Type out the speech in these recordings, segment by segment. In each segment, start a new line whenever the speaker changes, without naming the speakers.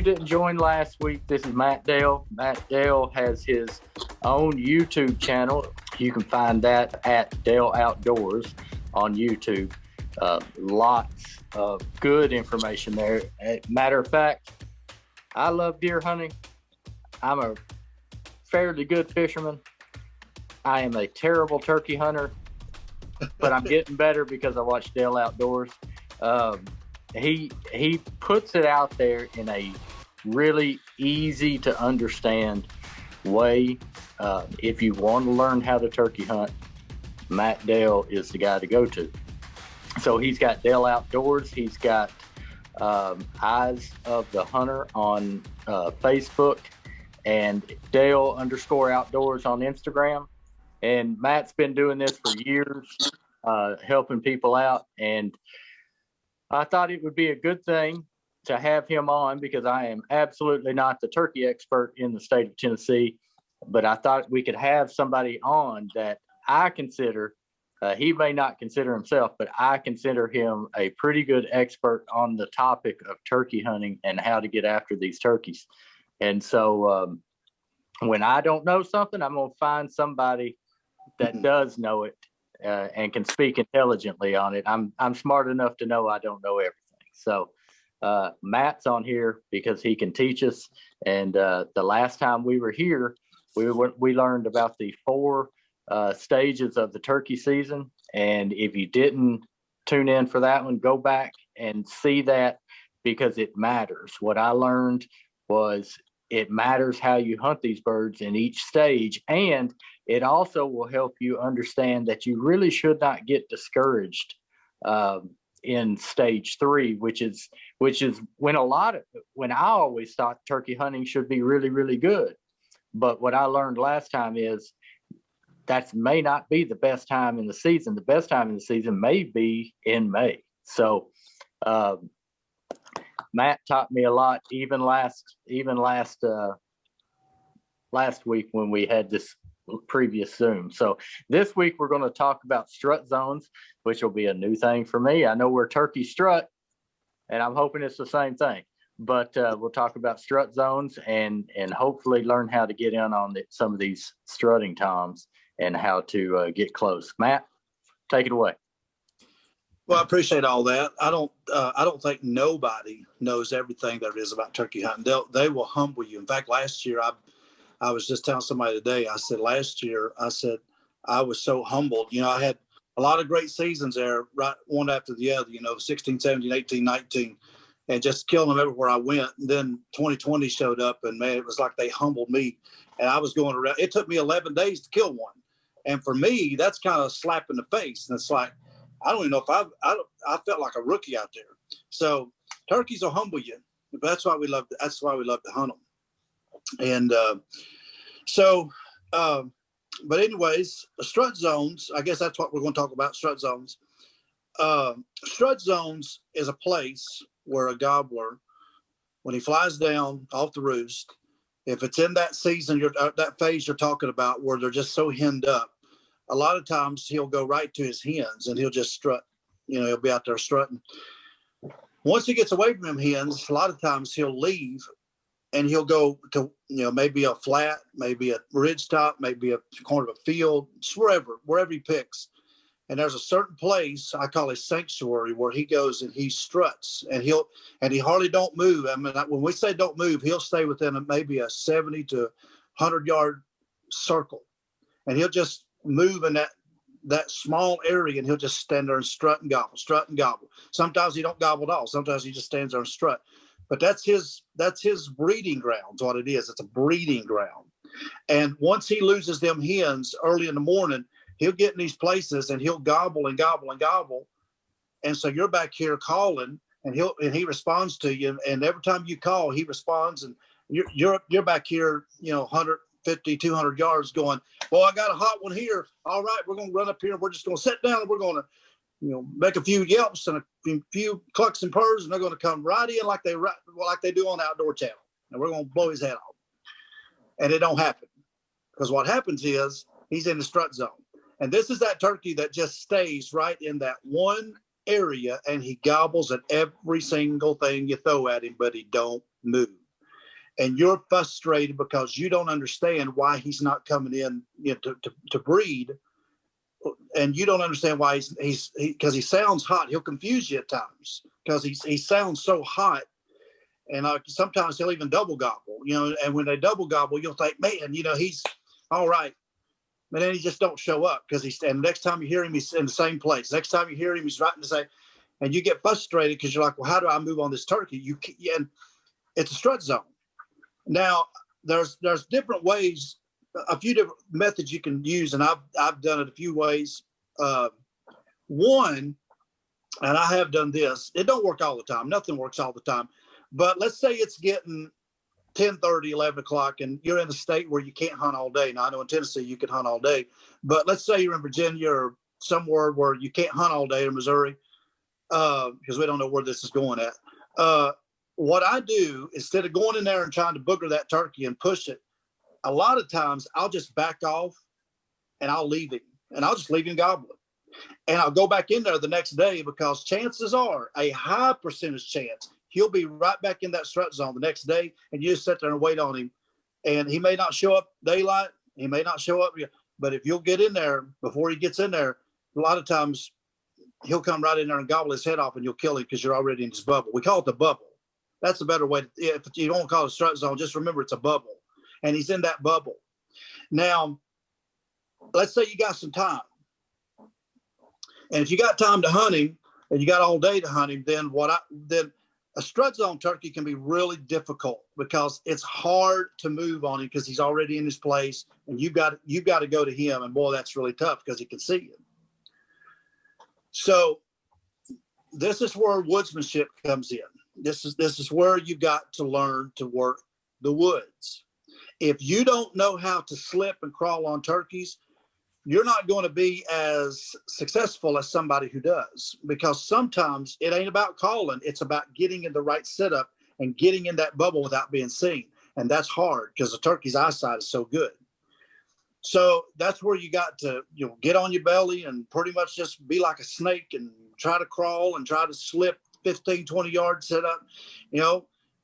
you didn't join last week, this is Matt Dale. Matt Dale has his own YouTube channel. You can find that at Dale Outdoors on YouTube. Lots of good information there. Matter of fact, I love deer hunting. I'm a fairly good fisherman. I am a terrible turkey hunter, but I'm getting better because I watch Dale Outdoors. He puts it out there in a really easy to understand way. If you want to learn how to turkey hunt, Matt Dale is the guy to go to. So he's got Dale Outdoors. He's got Eyes of the Hunter on Facebook, and Dale_Outdoors on Instagram. And Matt's been doing this for years, helping people out. And I thought it would be a good thing to have him on because I am absolutely not the turkey expert in the state of Tennessee. But I thought we could have somebody on that I consider, he may not consider himself, but I consider him a pretty good expert on the topic of turkey hunting and how to get after these turkeys. And so when I don't know something, I'm going to find somebody that does know it and can speak intelligently on it. I'm smart enough to know I don't know everything. So Matt's on here because he can teach us. And the last time we were here, we learned about the 4 stages of the turkey season. And if you didn't tune in for that one, go back and see that because it matters. What I learned was it matters how you hunt these birds in each stage. And it also will help you understand that you really should not get discouraged in stage 3, which is when I always thought turkey hunting should be really, really good. But what I learned last time is that may not be the best time in the season. The best time in the season may be in May. So Matt taught me a lot, even last week when we had this previous Zoom. So this week we're going to talk about strut zones, which will be a new thing for me. I know we're turkey strut, and I'm hoping it's the same thing. But we'll talk about strut zones and hopefully learn how to get in on some of these strutting toms and how to get close. Matt, take it away.
Well, I appreciate all that. I don't think nobody knows everything there is about turkey hunting. They will humble you. In fact, last year I was just telling somebody today. I said last year I was so humbled. You know, I had a lot of great seasons there, right, one after the other. You know, 16, 17, 18, 19. And just killing them everywhere I went. And then 2020 showed up, and man, it was like they humbled me. And I was going around. It took me 11 days to kill one. And for me, that's kind of a slap in the face. And it's like, I don't even know if I felt like a rookie out there. So turkeys will humble you. But that's why we love to hunt them. And but anyways, strut zones, I guess that's what we're going to talk about, strut zones. Strut zones is a place where a gobbler, when he flies down off the roost, if it's in that season, that phase you're talking about where they're just so henned up, a lot of times he'll go right to his hens and he'll just strut. You know, he'll be out there strutting. Once he gets away from them hens, a lot of times he'll leave and he'll go to, you know, maybe a flat, maybe a ridge top, maybe a corner of a field, wherever he picks. And there's a certain place I call a sanctuary where he goes and he struts and he hardly don't move. I mean, when we say don't move, he'll stay within maybe a 70 to 100 yard circle, and he'll just move in that small area, and he'll just stand there and strut and gobble. Sometimes he don't gobble at all. Sometimes he just stands there and strut. But that's his breeding grounds. What it is, it's a breeding ground. And once he loses them hens early in the morning, he'll get in these places and he'll gobble and gobble and gobble. And so you're back here calling, and he responds to you. And every time you call, he responds, and you're back here, you know, 150, 200 yards going, well, I got a hot one here. All right, we're going to run up here. We're just going to sit down and we're going to, you know, make a few yelps and a few clucks and purrs, and they're going to come right in like they do on the Outdoor Channel. And we're going to blow his head off. And it don't happen, because what happens is he's in the strut zone. And this is that turkey that just stays right in that one area, and he gobbles at every single thing you throw at him, but he don't move. and you're frustrated because you don't understand why he's not coming in, to breed, and you don't understand why he's because he sounds hot. He'll confuse you at times because he sounds so hot, and sometimes he'll even double gobble, and when they double gobble, you'll think, man, he's all right. But then he just don't show up and next time you hear him, he's in the same place. Next time you hear him, he's right in the same, and you get frustrated because you're like, well, how do I move on this turkey? And it's a strut zone. Now there's different ways, a few different methods you can use, and I've done it a few ways. One, and I have done this. It don't work all the time. Nothing works all the time. But let's say it's getting 10:30, 11 o'clock, and you're in a state where you can't hunt all day. Now, I know in Tennessee you can hunt all day, but let's say you're in Virginia or somewhere where you can't hunt all day in Missouri, because we don't know where this is going at. What I do, instead of going in there and trying to booger that turkey and push it, a lot of times I'll just back off and I'll leave him, and I'll just leave him gobbling. And I'll go back in there the next day because chances are a high percentage chance he'll be right back in that strut zone the next day, and you just sit there and wait on him. And he may not show up daylight, he may not show up, but if you'll get in there before he gets in there, a lot of times he'll come right in there and gobble his head off, and you'll kill him because you're already in his bubble. We call it the bubble. That's a better way. If you don't call it a strut zone, just remember it's a bubble, and he's in that bubble. Now, let's say you got some time. And if you got time to hunt him and you got all day to hunt him, then a strut zone turkey can be really difficult because it's hard to move on him because he's already in his place, and you've got to go to him, and boy, that's really tough because he can see you. So this is where woodsmanship comes in. This is where you got to learn to work the woods. If you don't know how to slip and crawl on turkeys, you're not going to be as successful as somebody who does, because sometimes it ain't about calling. It's about getting in the right setup and getting in that bubble without being seen. And that's hard because the turkey's eyesight is so good. So that's where you got to, get on your belly and pretty much just be like a snake and try to crawl and try to slip 15, 20 yards set up,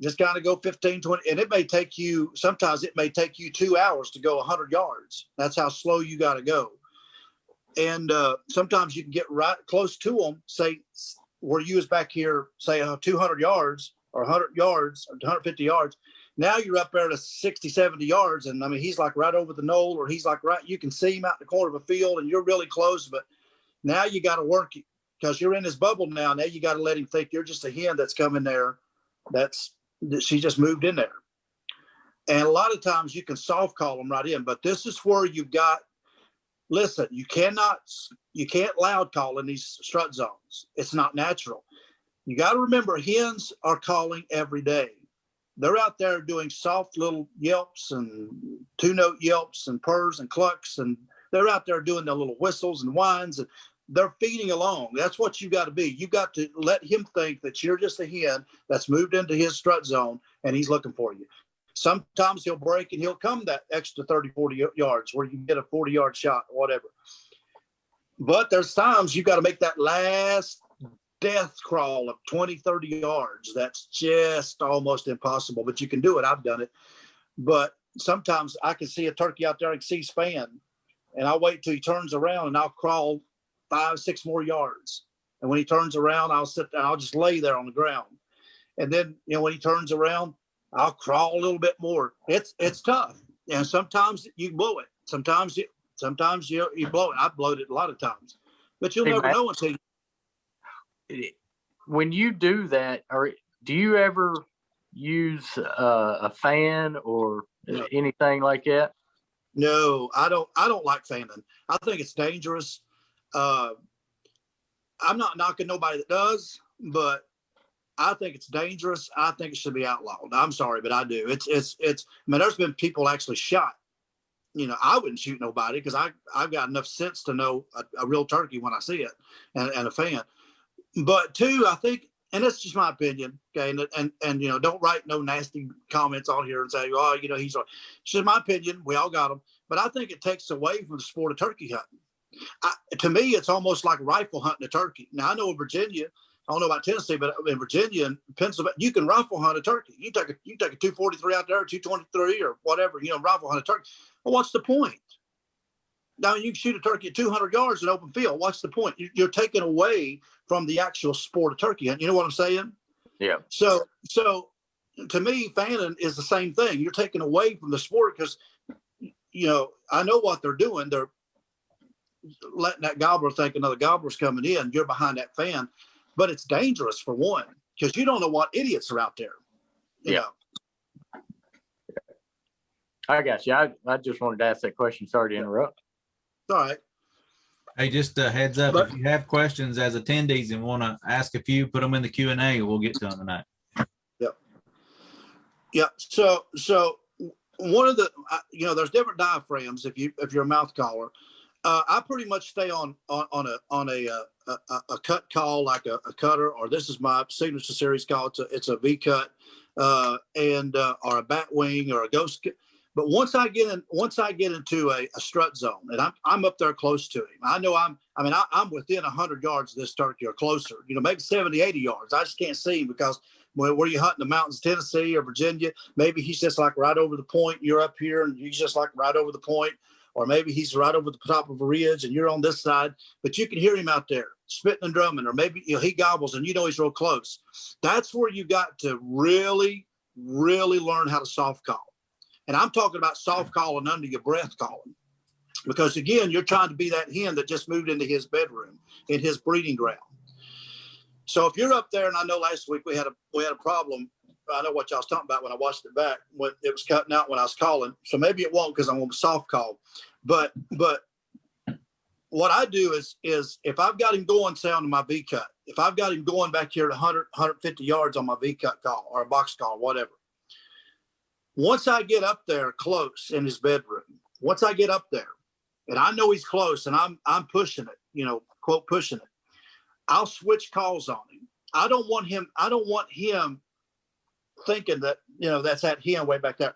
just kind of go 15, 20, and sometimes it may take you 2 hours to go 100 yards. That's how slow you got to go. And sometimes you can get right close to them, say where you was back here, say 200 yards or 100 yards or 150 yards. Now you're up there to 60, 70 yards. And I mean, he's like right over the knoll, or he's like you can see him out in the corner of a field, and you're really close, but now you got to work it because you're in his bubble now. Now you got to let him think you're just a hen that's coming there. She just moved in there. And a lot of times you can soft call them right in, but this is where listen, you can't loud call in these strut zones. It's not natural. You got to remember, hens are calling every day. They're out there doing soft little yelps and 2-note yelps and purrs and clucks, and they're out there doing their little whistles and whines, and they're feeding along. That's what you got to be. You got to let him think that you're just a hen that's moved into his strut zone, and he's looking for you. Sometimes he'll break and he'll come that extra 30, 40 yards where you can get a 40-yard shot or whatever. But there's times you got to make that last death crawl of 20, 30 yards. That's just almost impossible, but you can do it. I've done it. But sometimes I can see a turkey out there and see span, and I'll wait till he turns around and I'll crawl 5, 6 more yards. And when he turns around, I'll sit there, I'll just lay there on the ground. And then, when he turns around, I'll crawl a little bit more. It's tough. And sometimes you blow it. Sometimes you blow it. I've blown it a lot of times, but you'll never know until
when you do that. Or do you ever use a fan or anything like that?
No, I don't like fanning. I think it's dangerous. I'm not knocking nobody that does, but I think it's dangerous. I think it should be outlawed. I'm sorry, but I do. I mean, there's been people actually shot. I wouldn't shoot nobody because I've got enough sense to know a real turkey when I see it, and a fan. But two, I think, and that's just my opinion, okay, and don't write no nasty comments on here and say, oh, he's right. It's just my opinion. We all got them. But I think it takes away from the sport of turkey hunting. To me, it's almost like rifle hunting a turkey. Now, I know in Virginia, I don't know about Tennessee, but in Virginia and Pennsylvania, you can rifle hunt a turkey. You take a 243 out there, 223 or whatever, rifle hunt a turkey. Well, what's the point? Now you can shoot a turkey at 200 yards in open field. What's the point? You're taking away from the actual sport of turkey hunting. You know what I'm saying?
Yeah.
So to me, fanning is the same thing. You're taking away from the sport because, I know what they're doing. They're letting that gobbler think another gobbler's coming in. You're behind that fan, but it's dangerous for one because you don't know what idiots are out there. You know.
I got you. I just wanted to ask that question. Sorry to interrupt.
All right.
Hey, just a heads up, if you have questions as attendees and want to ask a few, put them in the Q&A. We'll get to them tonight.
Yeah. So one of the, there's different diaphragms if you're a mouth caller. I pretty much stay on a cut call, like a cutter, or this is my signature series call. It's a V cut, or a bat wing or a ghost. But once I get into a strut zone, and I'm up there close to him, I know I'm within 100 yards of this turkey or closer, maybe 70, 80 yards. I just can't see him because where you hunting the mountains, Tennessee or Virginia, maybe he's just like right over the point. You're up here and he's just like right over the point, or maybe he's right over the top of a ridge and you're on this side, but you can hear him out there spitting and drumming, or maybe he gobbles and he's real close. That's where you got to really, really learn how to soft call. And I'm talking about soft calling under your breath calling, because again, you're trying to be that hen that just moved into his bedroom, in his breeding ground. So if you're up there, and I know last week we had a problem. I know what y'all was talking about when I watched it back, when it was cutting out when I was calling. So maybe it won't because I'm going to soft call. But what I do is if I've got him going, say on my V cut, if I've got him going back here at 100, 150 yards on my V cut call or a box call, whatever. Once I get up there close in his bedroom, once I get up there and I know he's close and I'm pushing it, quote, pushing it, I'll switch calls on him. I don't want him thinking that, that's that hen way back there.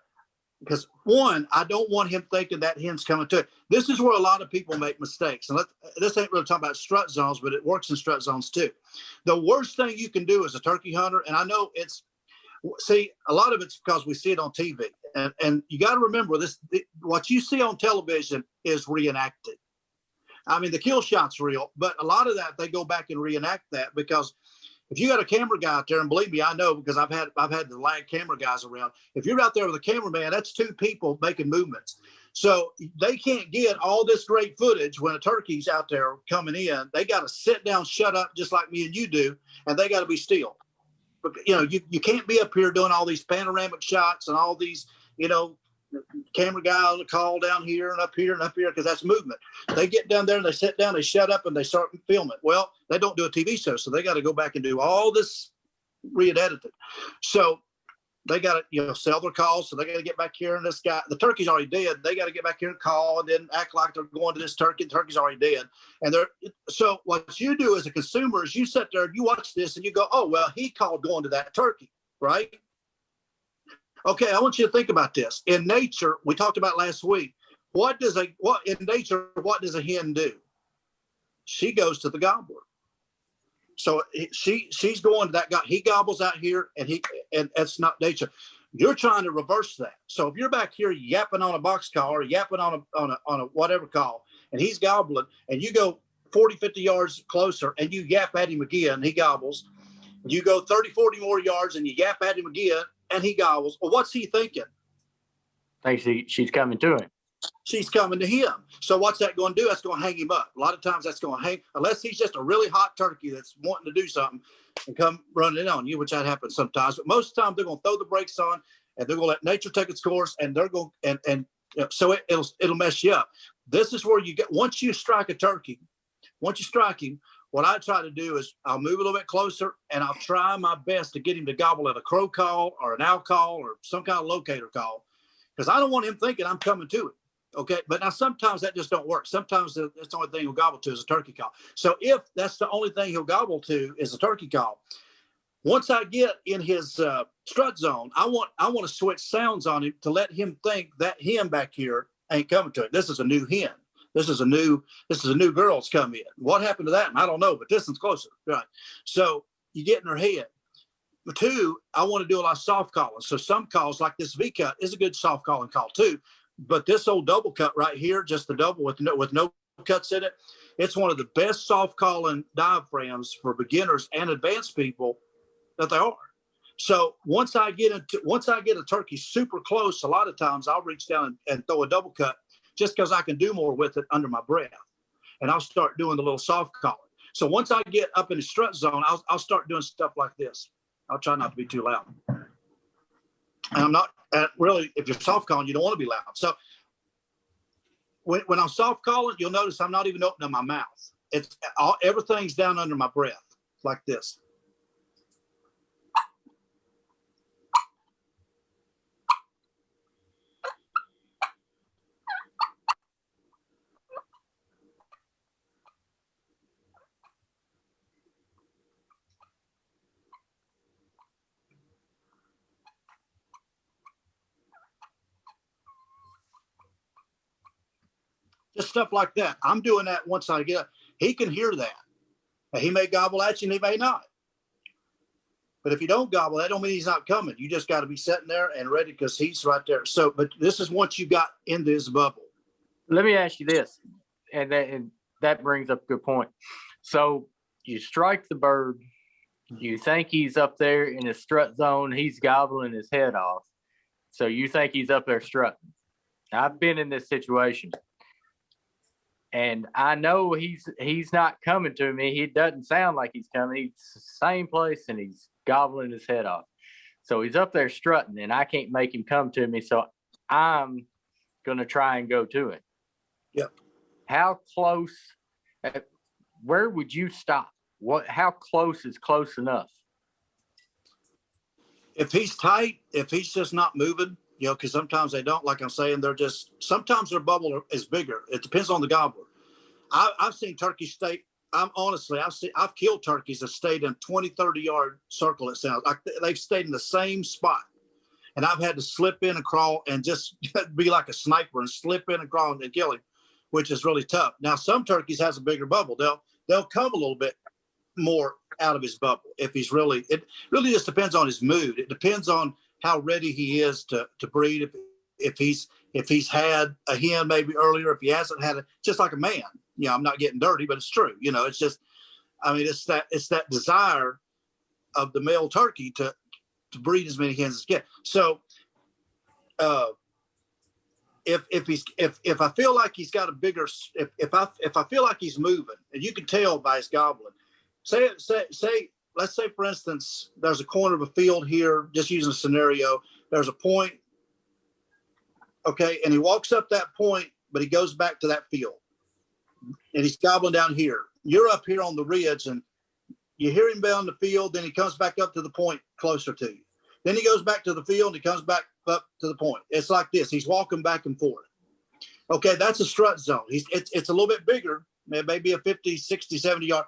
Because one, I don't want him thinking that hen's coming to it. This is where a lot of people make mistakes. And this ain't really talking about strut zones, but it works in strut zones too. The worst thing you can do as a turkey hunter, and I know a lot of it's because we see it on TV, and you got to remember what you see on television is reenacted. I mean, the kill shot's real, but a lot of that, they go back and reenact that, because if you got a camera guy out there, and believe me, I know, because I've had the lag camera guys around. If you're out there with a cameraman, that's two people making movements. So they can't get all this great footage when a turkey's out there coming in. They got to sit down, shut up, just like me and you do, and they got to be still. But, you can't be up here doing all these panoramic shots and all these, camera guy on the call down here and up here, because that's movement. They get down there and they sit down, they shut up, and they start filming. Well, they don't do a TV show, so they got to go back and do all this re-edited. So they got to, sell their calls. So they got to get back here, and this guy, the turkey's already dead. They got to get back here and call, and then act like they're going to this turkey. The turkey's already dead. So what you do as a consumer is you sit there and you watch this and you go, oh, well, he called going to that turkey, right? Okay, I want you to think about this. In nature, we talked about last week, what does a hen do? She goes to the gobbler. So she's going to that guy. He gobbles out here, and that's not nature. You're trying to reverse that. So if you're back here yapping on a box call or yapping on a whatever call, and he's gobbling, and you go 40, 50 yards closer and you yap at him again, he gobbles. You go 30, 40 more yards and you yap at him again, and he gobbles. Well, what's he thinking?
Thinks she's coming to him.
She's coming to him. So what's that going to do? That's going to hang him up. A lot of times that's going to hang, unless he's just a really hot turkey that's wanting to do something and come running in on you, which that happens sometimes. But most of the time they're going to throw the brakes on, and they're going to let nature take its course, and they're going so it'll mess you up. This is where you get, once you strike a turkey, once you strike him, what I try to do is I'll move a little bit closer, and I'll try my best to get him to gobble at a crow call or an owl call or some kind of locator call, because I don't want him thinking I'm coming to him. Okay, but now sometimes that just don't work. Sometimes that's the only thing he'll gobble to is a turkey call. So if that's the only thing he'll gobble to is a turkey call, once I get in his strut zone, I want to switch sounds on him to let him think that hen back here ain't coming to him. This is a new hen. This is a new girl that's come in. What happened to that? And I don't know, but this one's closer, right? So you get in their head. But two, I want to do a lot of soft calling. So some calls like this V cut is a good soft calling call too. But this old double cut right here, just the double with no cuts in it, it's one of the best soft calling diaphragms for beginners and advanced people that there are. So once I get a turkey super close, a lot of times I'll reach down and throw a double cut just because I can do more with it under my breath. And I'll start doing the little soft calling. So once I get up in the strut zone, I'll start doing stuff like this. I'll try not to be too loud. And I'm not really, if you're soft calling, you don't want to be loud. So when I'm soft calling, you'll notice I'm not even opening my mouth. Everything's down under my breath like this. Just stuff like that. I'm doing that once I get up. He can hear that. He may gobble at you and he may not. But if you don't gobble, that don't mean he's not coming. You just got to be sitting there and ready because he's right there. So, but this is once you got into his bubble.
Let me ask you this, and that brings up a good point. So you strike the bird. You think he's up there in his strut zone. He's gobbling his head off. So you think he's up there strutting. I've been in this situation. And I know he's not coming to me. He doesn't sound like he's coming. He's the same place and he's gobbling his head off. So he's up there strutting and I can't make him come to me. So I'm going to try and go to him.
Yep.
How close, where would you stop? How close is close enough?
If he's tight, if he's just not moving, because sometimes they don't, like I'm saying, sometimes their bubble is bigger. It depends on the gobbler. I've seen turkeys stay, I've killed turkeys that stayed in 20, 30 yard circle. It sounds like they've stayed in the same spot. And I've had to slip in and crawl and just be like a sniper and slip in and crawl and kill him, which is really tough. Now, some turkeys has a bigger bubble. They'll come a little bit more out of his bubble. It really just depends on his mood. It depends on how ready he is to breed. If he's had a hen maybe earlier, if he hasn't had it, just like a man. I'm not getting dirty, but it's true. It's just, it's that desire of the male turkey to breed as many hens as he can. So, if I feel like he's got a bigger, if I feel like he's moving, and you can tell by his gobbling. Let's say, for instance, there's a corner of a field here, just using a scenario, there's a point, okay, and he walks up that point, but he goes back to that field, and he's gobbling down here. You're up here on the ridge, and you hear him down the field, then he comes back up to the point closer to you. Then he goes back to the field, and he comes back up to the point. It's like this. He's walking back and forth. Okay, that's a strut zone. It's a little bit bigger, maybe a 50, 60, 70 yard,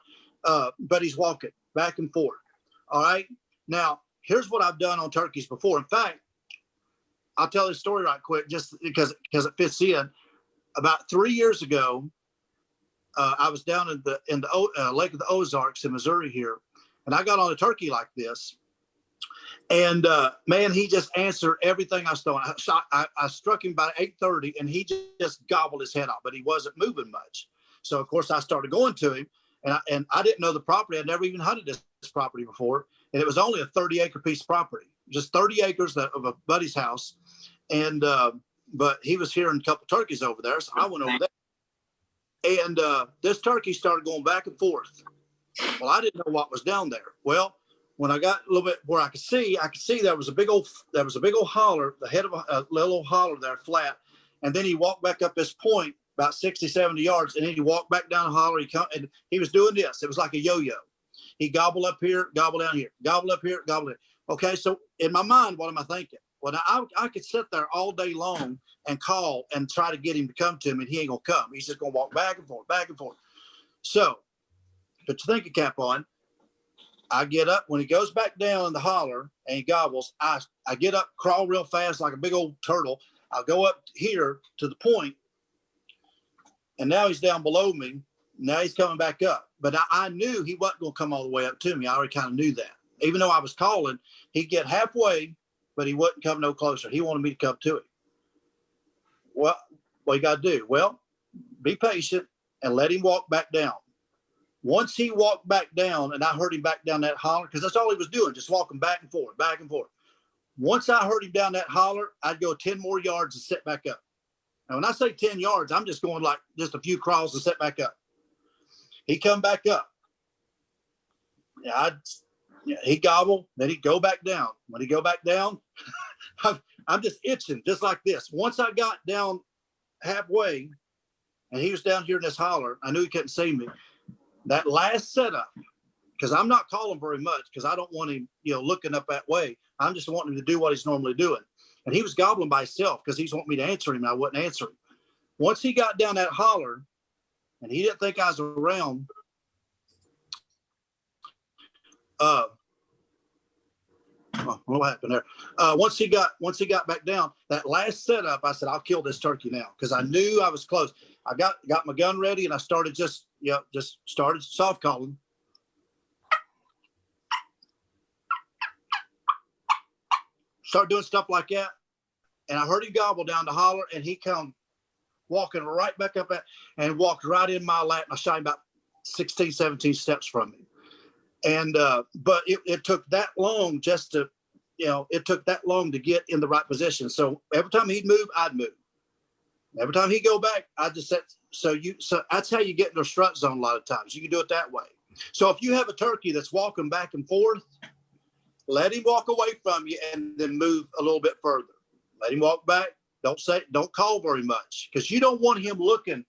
but he's walking back and forth. All right. Now, here's what I've done on turkeys before. In fact, I'll tell this story right quick, just because it fits in. About 3 years ago, I was down in the Lake of the Ozarks in Missouri here, and I got on a turkey like this. And man, he just answered everything I was throwing. I struck him about 8:30, and he just gobbled his head off, but he wasn't moving much. So of course I started going to him. And I didn't know the property. I'd never even hunted this property before. And it was only a 30-acre piece of property, just 30 acres of a buddy's house. And, but he was hearing a couple turkeys over there. So I went over there. And this turkey started going back and forth. Well, I didn't know what was down there. Well, when I got a little bit where I could see there was a big old holler, the head of a little holler there, flat. And then he walked back up this point, about 60, 70 yards, and then he walked back down the holler. And he was doing this. It was like a yo-yo. He gobble up here, gobble down here, gobble up here, gobble in. Okay, so in my mind, what am I thinking? Well, now I could sit there all day long and call and try to get him to come to me, and he ain't going to come. He's just going to walk back and forth, back and forth. So, put your thinking cap on. I get up. When he goes back down in the holler and he gobbles, I get up, crawl real fast like a big old turtle. I'll go up here to the point, and now he's down below me, Now he's coming back up. But I knew he wasn't going to come all the way up to me. I already kind of knew that. Even though I was calling, he'd get halfway, but he wouldn't come no closer. He wanted me to come to him. Well, what you got to do? Well, be patient and let him walk back down. Once he walked back down and I heard him back down that holler, because that's all he was doing, just walking back and forth, back and forth. Once I heard him down that holler, I'd go 10 more yards and set back up. Now, when I say 10 yards, I'm just going like just a few crawls and set back up. He come back up. He gobble, then he'd go back down. When he go back down, I'm just itching, just like this. Once I got down halfway, and he was down here in this holler, I knew he couldn't see me. That last setup, because I'm not calling very much, because I don't want him, looking up that way. I'm just wanting him to do what he's normally doing. And he was gobbling by himself because he's wanting me to answer him, and I wouldn't answer him. Once he got down that holler, and he didn't think I was around, what happened there? Once he got back down, that last setup, I said, I'll kill this turkey now, because I knew I was close. I got my gun ready, and I started just started soft calling. Start doing stuff like that. And I heard him gobble down the holler, and he come walking right back up and walked right in my lap. And I shot him about 16, 17 steps from me. And, but it took that long it took that long to get in the right position. So every time he'd move, I'd move. Every time he'd go back, I just said, so that's how you get in the strut zone a lot of times. You can do it that way. So if you have a turkey that's walking back and forth, let him walk away from you and then move a little bit further. Let him walk back. Don't call very much, because you don't want him looking.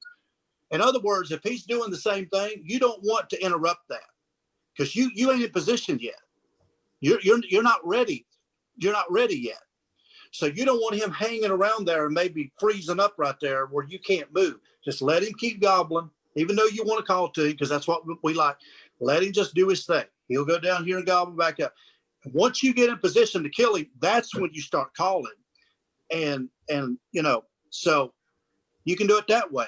In other words, if he's doing the same thing, you don't want to interrupt that, because you ain't in position yet. You're not ready. You're not ready yet. So you don't want him hanging around there and maybe freezing up right there where you can't move. Just let him keep gobbling, even though you want to call to him, because that's what we like. Let him just do his thing. He'll go down here and gobble back up. Once you get in position to kill him, that's when you start calling. And so you can do it that way.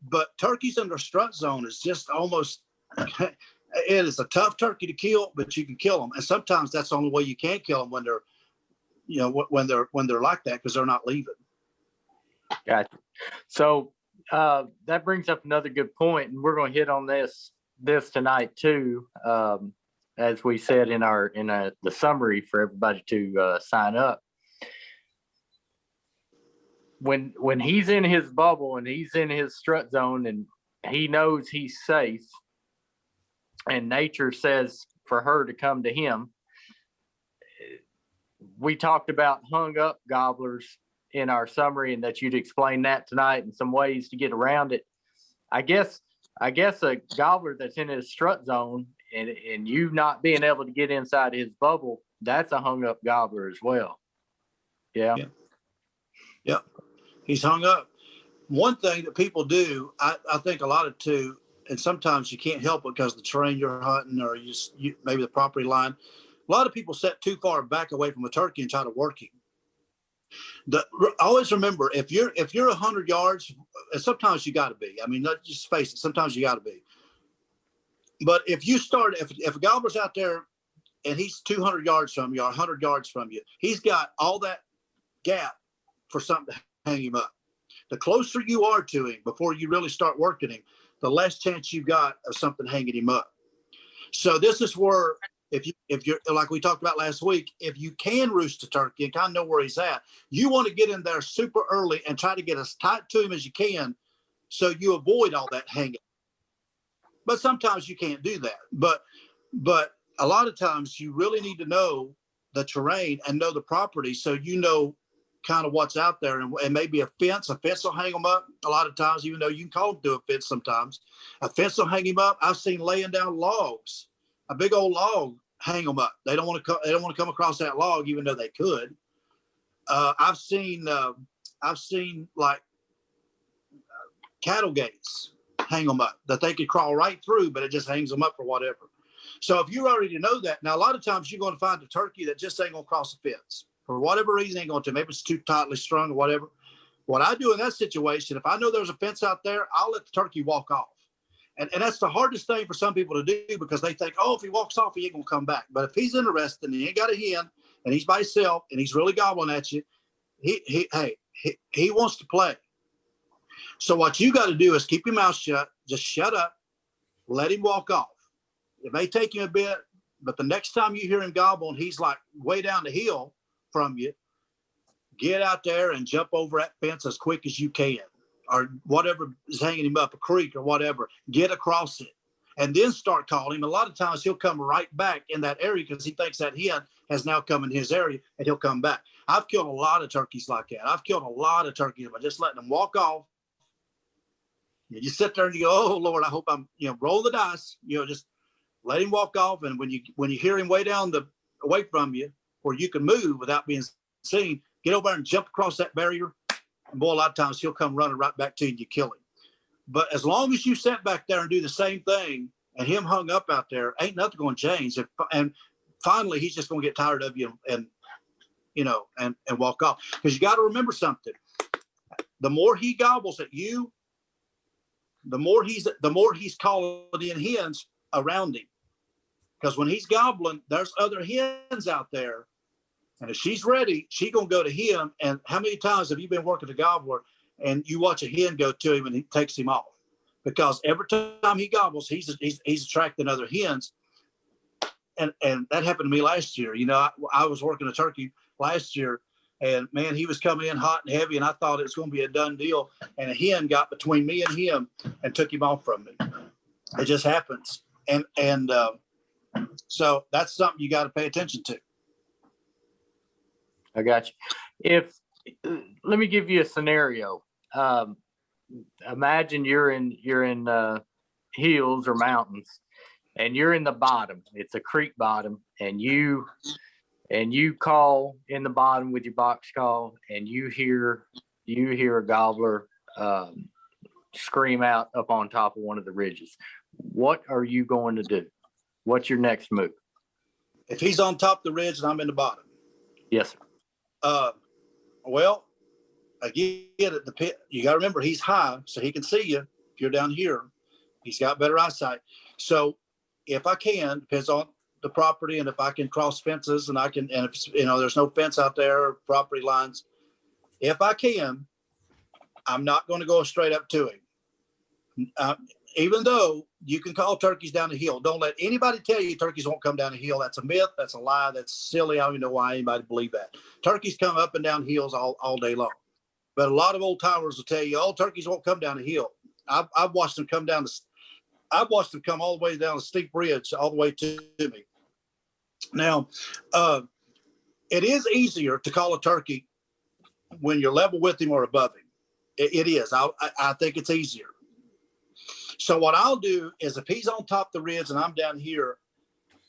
But turkeys in the strut zone is just almost, it is a tough turkey to kill, but you can kill them. And sometimes that's the only way you can kill them, when they're, when they're like that, because they're not leaving.
Gotcha. So that brings up another good point, and we're going to hit on this tonight too. As we said in the summary for everybody to sign up. When he's in his bubble and he's in his strut zone and he knows he's safe, and nature says for her to come to him. We talked about hung up gobblers in our summary, and that you'd explain that tonight and some ways to get around it. I guess a gobbler that's in his strut zone and you not being able to get inside his bubble, that's a hung up gobbler as well. Yeah.
He's hung up. One thing that people do, I think a lot of too, and sometimes you can't help it because of the terrain you're hunting, or you maybe the property line. A lot of people set too far back away from a turkey and try to work him. Always remember, if you're 100 yards, and sometimes you got to be. I mean, let's just face it. Sometimes you got to be. But if a gobbler's out there and he's 200 yards from you or 100 yards from you, he's got all that gap for something to hang him up. The closer you are to him before you really start working him, the less chance you got of something hanging him up. So this is where, if you're like we talked about last week, if you can roost a turkey and kind of know where he's at, you want to get in there super early and try to get as tight to him as you can, so you avoid all that hanging. But sometimes you can't do that. But a lot of times you really need to know the terrain and know the property, so you know kind of what's out there. And maybe a fence will hang them up a lot of times, even though you can call them to a fence sometimes. A fence will hang him up. I've seen laying down logs, a big old log, hang them up. They don't want to come across that log, even though they could. I've seen like cattle gates hang them up that they could crawl right through, but it just hangs them up for whatever. So if you already know that, now a lot of times you're going to find a turkey that just ain't going to cross the fence for whatever reason. Ain't going to. Maybe it's too tightly strung or whatever. What I do in that situation, if I know there's a fence out there, I'll let the turkey walk off. And that's the hardest thing for some people to do because they think, oh, if he walks off, he ain't gonna come back. But if he's interested and he ain't got a hen and he's by himself and he's really gobbling at you, he wants to play. So what you got to do is keep your mouth shut, just shut up, let him walk off. It may take you a bit, but the next time you hear him gobble and he's like way down the hill from you, get out there and jump over that fence as quick as you can, or whatever is hanging him up, a creek or whatever, get across it and then start calling him. A lot of times he'll come right back in that area because he thinks that hen has now come in his area and he'll come back. I've killed a lot of turkeys like that. I've killed a lot of turkeys by just letting them walk off. You sit there and you go, oh Lord, I hope I'm, roll the dice, just let him walk off. And when you hear him away from you, where you can move without being seen, get over there and jump across that barrier. And boy, a lot of times he'll come running right back to you and you kill him. But as long as you sit back there and do the same thing and him hung up out there, ain't nothing going to change. And finally, he's just going to get tired of you and walk off. Because you got to remember something. The more he gobbles at you, the more he's calling in hens around him. Because when he's gobbling, there's other hens out there. And if she's ready, she's going to go to him. And how many times have you been working a gobbler and you watch a hen go to him and he takes him off? Because every time he gobbles, he's attracting other hens. And that happened to me last year. I was working a turkey last year, and man, he was coming in hot and heavy, and I thought it was going to be a done deal. And a hen got between me and him and took him off from me. It just happens. And so that's something you got to pay attention to.
I got you. Let me give you a scenario. Imagine you're in hills or mountains, and you're in the bottom. It's a creek bottom, and you call in the bottom with your box call, and you hear a gobbler scream out up on top of one of the ridges. What are you going to do? What's your next move?
If he's on top of the ridge and I'm in the bottom.
Yes, sir.
Well, again, you got to remember he's high, so he can see you. If you're down here, he's got better eyesight. So if I can, depends on the property, and if I can cross fences and if there's no fence out there, property lines, if I can, I'm not going to go straight up to him. Even though you can call turkeys down the hill, don't let anybody tell you turkeys won't come down the hill. That's a myth. That's a lie. That's silly. I don't even know why anybody believe that. Turkeys come up and down hills all day long. But a lot of old timers will tell you, oh, turkeys won't come down the hill. I've watched them come all the way down the steep ridge, all the way to me. Now, it is easier to call a turkey when you're level with him or above him. It is. I think it's easier. So what I'll do is if he's on top of the ridge and I'm down here,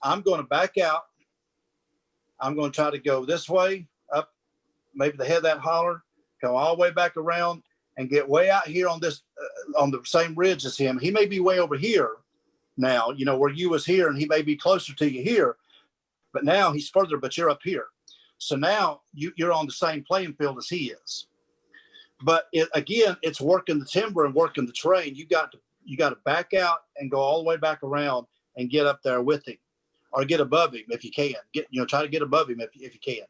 I'm going to back out. I'm going to try to go this way up, maybe the head of that holler, go all the way back around and get way out here on this, on the same ridge as him. He may be way over here now, where you was here, and he may be closer to you here, but now he's further, but you're up here. So now you're on the same playing field as he is. But again, it's working the timber and working the terrain. You got to back out and go all the way back around and get up there with him, or get above him if you can. Try to get above him if you can,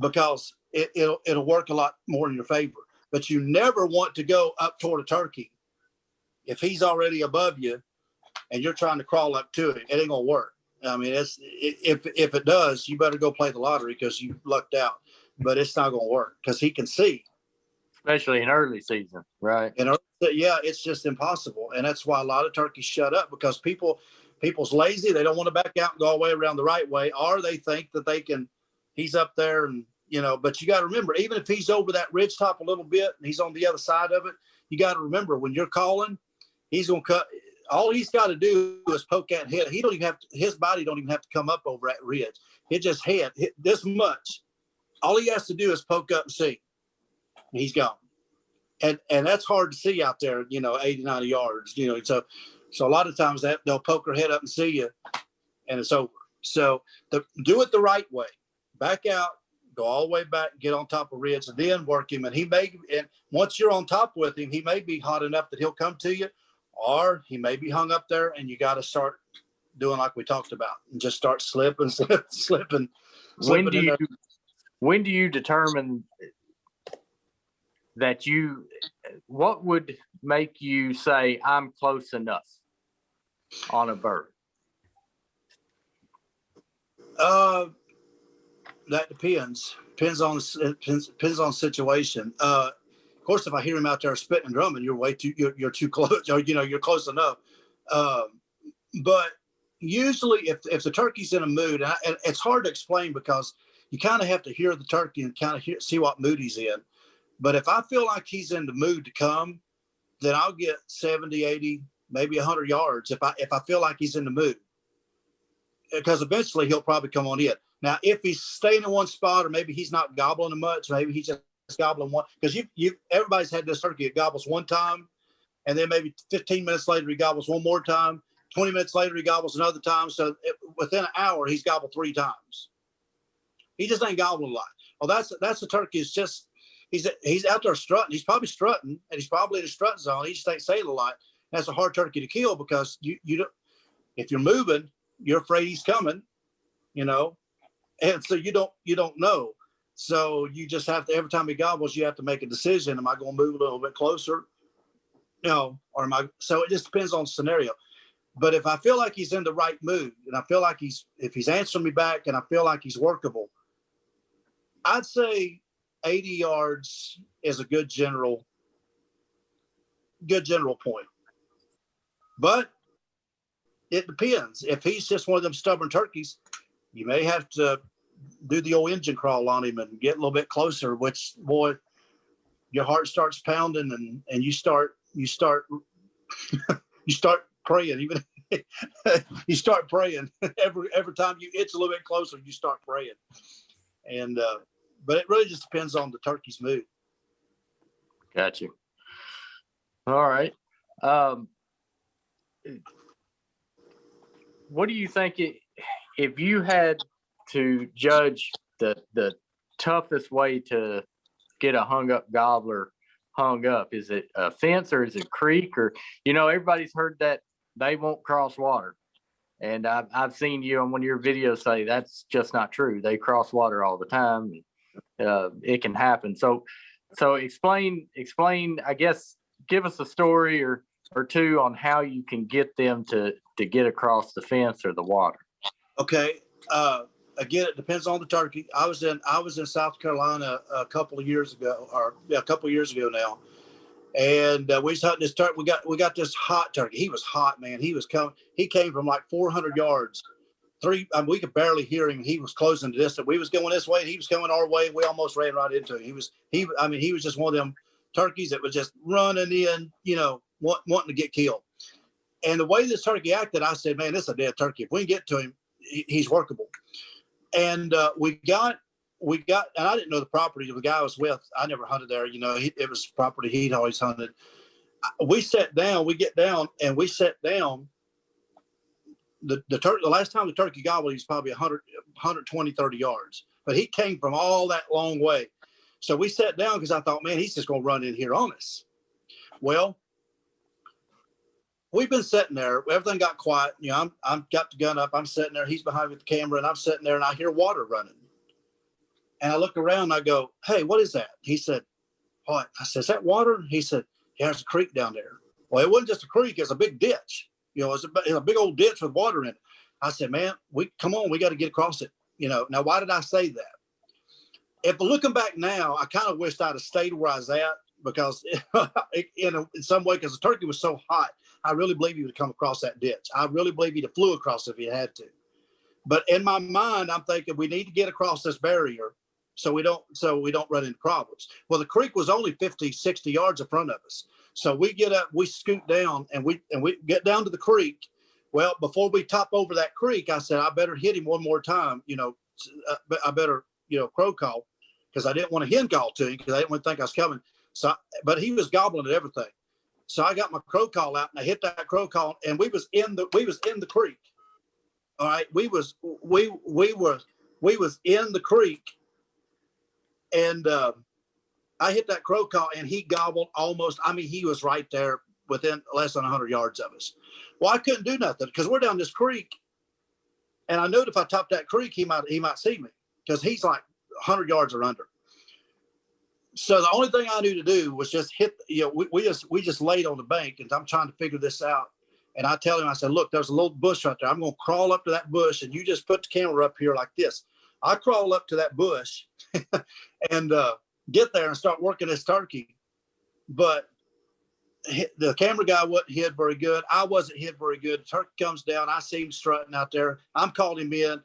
because it'll work a lot more in your favor. But you never want to go up toward a turkey if he's already above you and you're trying to crawl up to him. It ain't gonna work. I mean, if it does, you better go play the lottery because you lucked out. But it's not gonna work because he can see.
Especially in early season, right?
Yeah, it's just impossible. And that's why a lot of turkeys shut up, because people's lazy. They don't want to back out and go all the way around the right way, or they think that he's up there and, but you got to remember, even if he's over that ridge top a little bit and he's on the other side of it, you got to remember when you're calling, he's going to cut. All he's got to do is poke that head. His body don't even have to come up over that ridge. It just head this much. All he has to do is poke up and see. He's gone. And that's hard to see out there, 80, 90 yards, so a lot of times that they'll poke their head up and see you and it's over. So do it the right way. Back out, go all the way back, get on top of ridge, and then work him. And once you're on top with him, he may be hot enough that he'll come to you, or he may be hung up there, and you got to start doing like we talked about, and just start slipping.
When do you determine that what would make you say I'm close enough on a bird?
That depends. Depends on situation. Of course, if I hear him out there spitting and drumming, you're too close, or you're close enough. But usually, if the turkey's in a mood, and it's hard to explain because you kind of have to hear the turkey and kind of see what mood he's in. But if I feel like he's in the mood to come, then I'll get 70, 80, maybe 100 yards if I feel like he's in the mood. Because eventually he'll probably come on in. Now, if he's staying in one spot, or maybe he's not gobbling much, maybe he's just gobbling one. Because everybody's had this turkey that gobbles one time, and then maybe 15 minutes later he gobbles one more time. 20 minutes later he gobbles another time. So within an hour he's gobbled 3 times. He just ain't gobbling a lot. Well, that's the turkey. It's just he's out there strutting. He's probably strutting, and he's probably in a strut zone. He just ain't saying a lot. That's a hard turkey to kill because you don't. If you're moving, you're afraid he's coming, and so you don't know. So you just have to, every time he gobbles, you have to make a decision. Am I going to move a little bit closer? Or am I? So it just depends on the scenario. But if I feel like he's in the right mood, and I feel like if he's answering me back, and I feel like he's workable, I'd say 80 yards is a good general point. But it depends. If he's just one of them stubborn turkeys, you may have to do the old engine crawl on him and get a little bit closer, which, boy, your heart starts pounding, and you start you start praying. Even you start praying every time you itch a little bit closer, you start praying. And but it really just depends on the turkey's mood.
Got you. All right. What do you think if you had to judge the toughest way to get a hung up gobbler hung up? Is it a fence, or is it a creek? Or, everybody's heard that they won't cross water. And I've seen you on one of your videos say that's just not true. They cross water all the time. It can happen. So explain, I guess, give us a story or two on how you can get them to get across the fence or the water.
Okay. Again, it depends on the turkey. I was in South Carolina a couple of years ago now. And we was hunting this turkey. We got this hot turkey. He was hot, man. He came from like 400 yards. We could barely hear him. He was closing the distance. We was going this way, and he was coming our way. We almost ran right into him. He was just one of them turkeys that was just running in, wanting to get killed. And the way this turkey acted, I said, man, this is a dead turkey. If we can get to him, he's workable. And we got, and I didn't know the property the guy I was with. I never hunted there. It was property he'd always hunted. We sat down. We get down, and we sat down. The last time the turkey gobbled, he was probably 120, 30 yards. But he came from all that long way. So we sat down because I thought, man, he's just going to run in here on us. Well, we've been sitting there. Everything got quiet. I'm got the gun up. I'm sitting there. He's behind me with the camera, and I'm sitting there, and I hear water running. And I look around, and I go, hey, what is that? He said, what? I said, is that water? He said, yeah, there's a creek down there. Well, it wasn't just a creek. It's a big ditch. It's a big old ditch with water in it. I said, man, come on. We got to get across it. Now, why did I say that? If looking back now, I kind of wished I'd have stayed where I was at, because in some way, because the turkey was so hot, I really believe he would have come across that ditch. I really believe he'd have flew across if he had to. But in my mind, I'm thinking we need to get across this barrier so we don't run into problems. Well, the creek was only 50, 60 yards in front of us. So we get up, we scoot down, and we get down to the creek. Well, before we top over that creek, I said, I better hit him one more time. I better, crow call, because I didn't want to hen call to him, because I didn't want to think I was coming. So, but he was gobbling at everything. So I got my crow call out, and I hit that crow call, and we was in the creek. All right, we was in the creek, and I hit that crow call, and he gobbled almost. He was right there within less than 100 yards of us. Well, I couldn't do nothing because we're down this creek, and I knew if I topped that creek, he might see me because he's like 100 yards or under. So the only thing I knew to do was just hit. We just laid on the bank, and I'm trying to figure this out. And I tell him, I said, look, there's a little bush right there. I'm going to crawl up to that bush, and you just put the camera up here like this. I crawl up to that bush and get there and start working this turkey. But the camera guy wasn't hid very good. I wasn't hid very good. The turkey comes down. I see him strutting out there. I'm calling him in.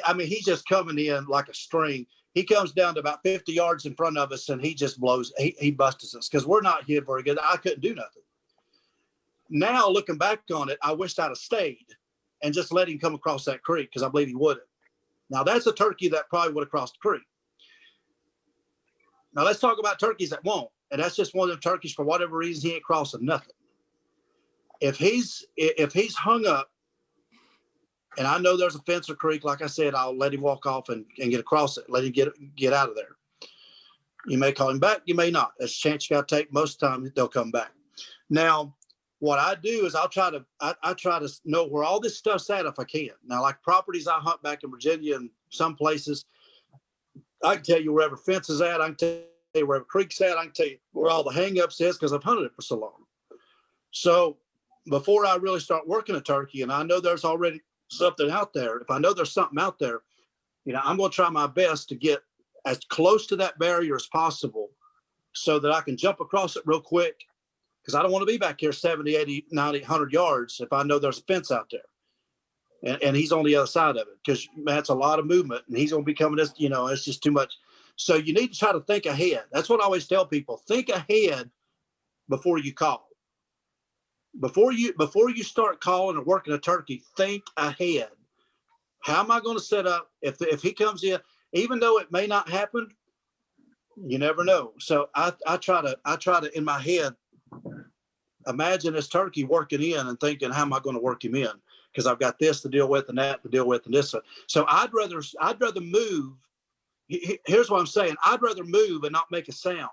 I mean, he's just coming in like a string. He comes down to about 50 yards in front of us, and he just blows. He busts us because we're not hid very good. I couldn't do nothing. Now, looking back on it, I wished I'd have stayed and just let him come across that creek because I believe he would have. Now, that's a turkey that probably would have crossed the creek. Now, let's talk about turkeys that won't. And that's just one of the turkeys, for whatever reason, he ain't crossing nothing. If he's hung up, and I know there's a fence or creek, like I said, I'll let him walk off and get across it, let him get out of there. You may call him back, you may not. There's a chance you got to take. Most of the time, they'll come back. Now, what I do is I try to know where all this stuff's at if I can. Now, like properties I hunt back in Virginia and some places, I can tell you wherever fence is at. I can tell you wherever creek's at. I can tell you where all the hang-ups is because I've hunted it for so long. So before I really start working a turkey, and I know there's already something out there, if I know there's something out there, I'm going to try my best to get as close to that barrier as possible so that I can jump across it real quick. Because I don't want to be back here 70, 80, 90, 100 yards if I know there's a fence out there. And he's on the other side of it because that's a lot of movement and he's going to be coming this, it's just too much. So you need to try to think ahead. That's what I always tell people. Think ahead before you call. Before you start calling or working a turkey, think ahead. How am I going to set up if he comes in, even though it may not happen? You never know. So I try to in my head imagine this turkey working in and thinking, how am I going to work him in? Because I've got this to deal with and that to deal with and this. So I'd rather move. Here's what I'm saying. I'd rather move and not make a sound.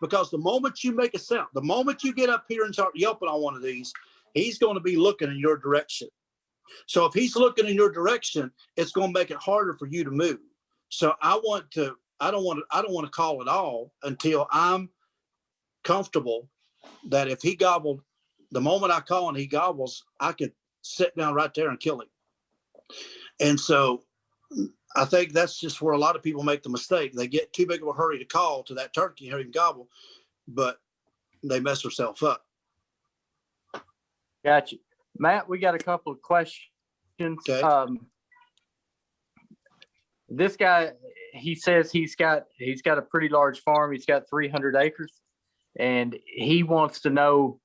Because the moment you make a sound, the moment you get up here and start yelping on one of these, he's going to be looking in your direction. So if he's looking in your direction, it's going to make it harder for you to move. So I don't want to call at all until I'm comfortable that if he gobbled, the moment I call and he gobbles, I could sit down right there and kill him. And so I think that's just where a lot of people make the mistake. They get too big of a hurry to call to that turkey and hear him gobble, but they mess themselves up.
Gotcha. Matt, we got a couple of questions. Okay. This guy, he says he's got a pretty large farm. He's got 300 acres. And he wants to know,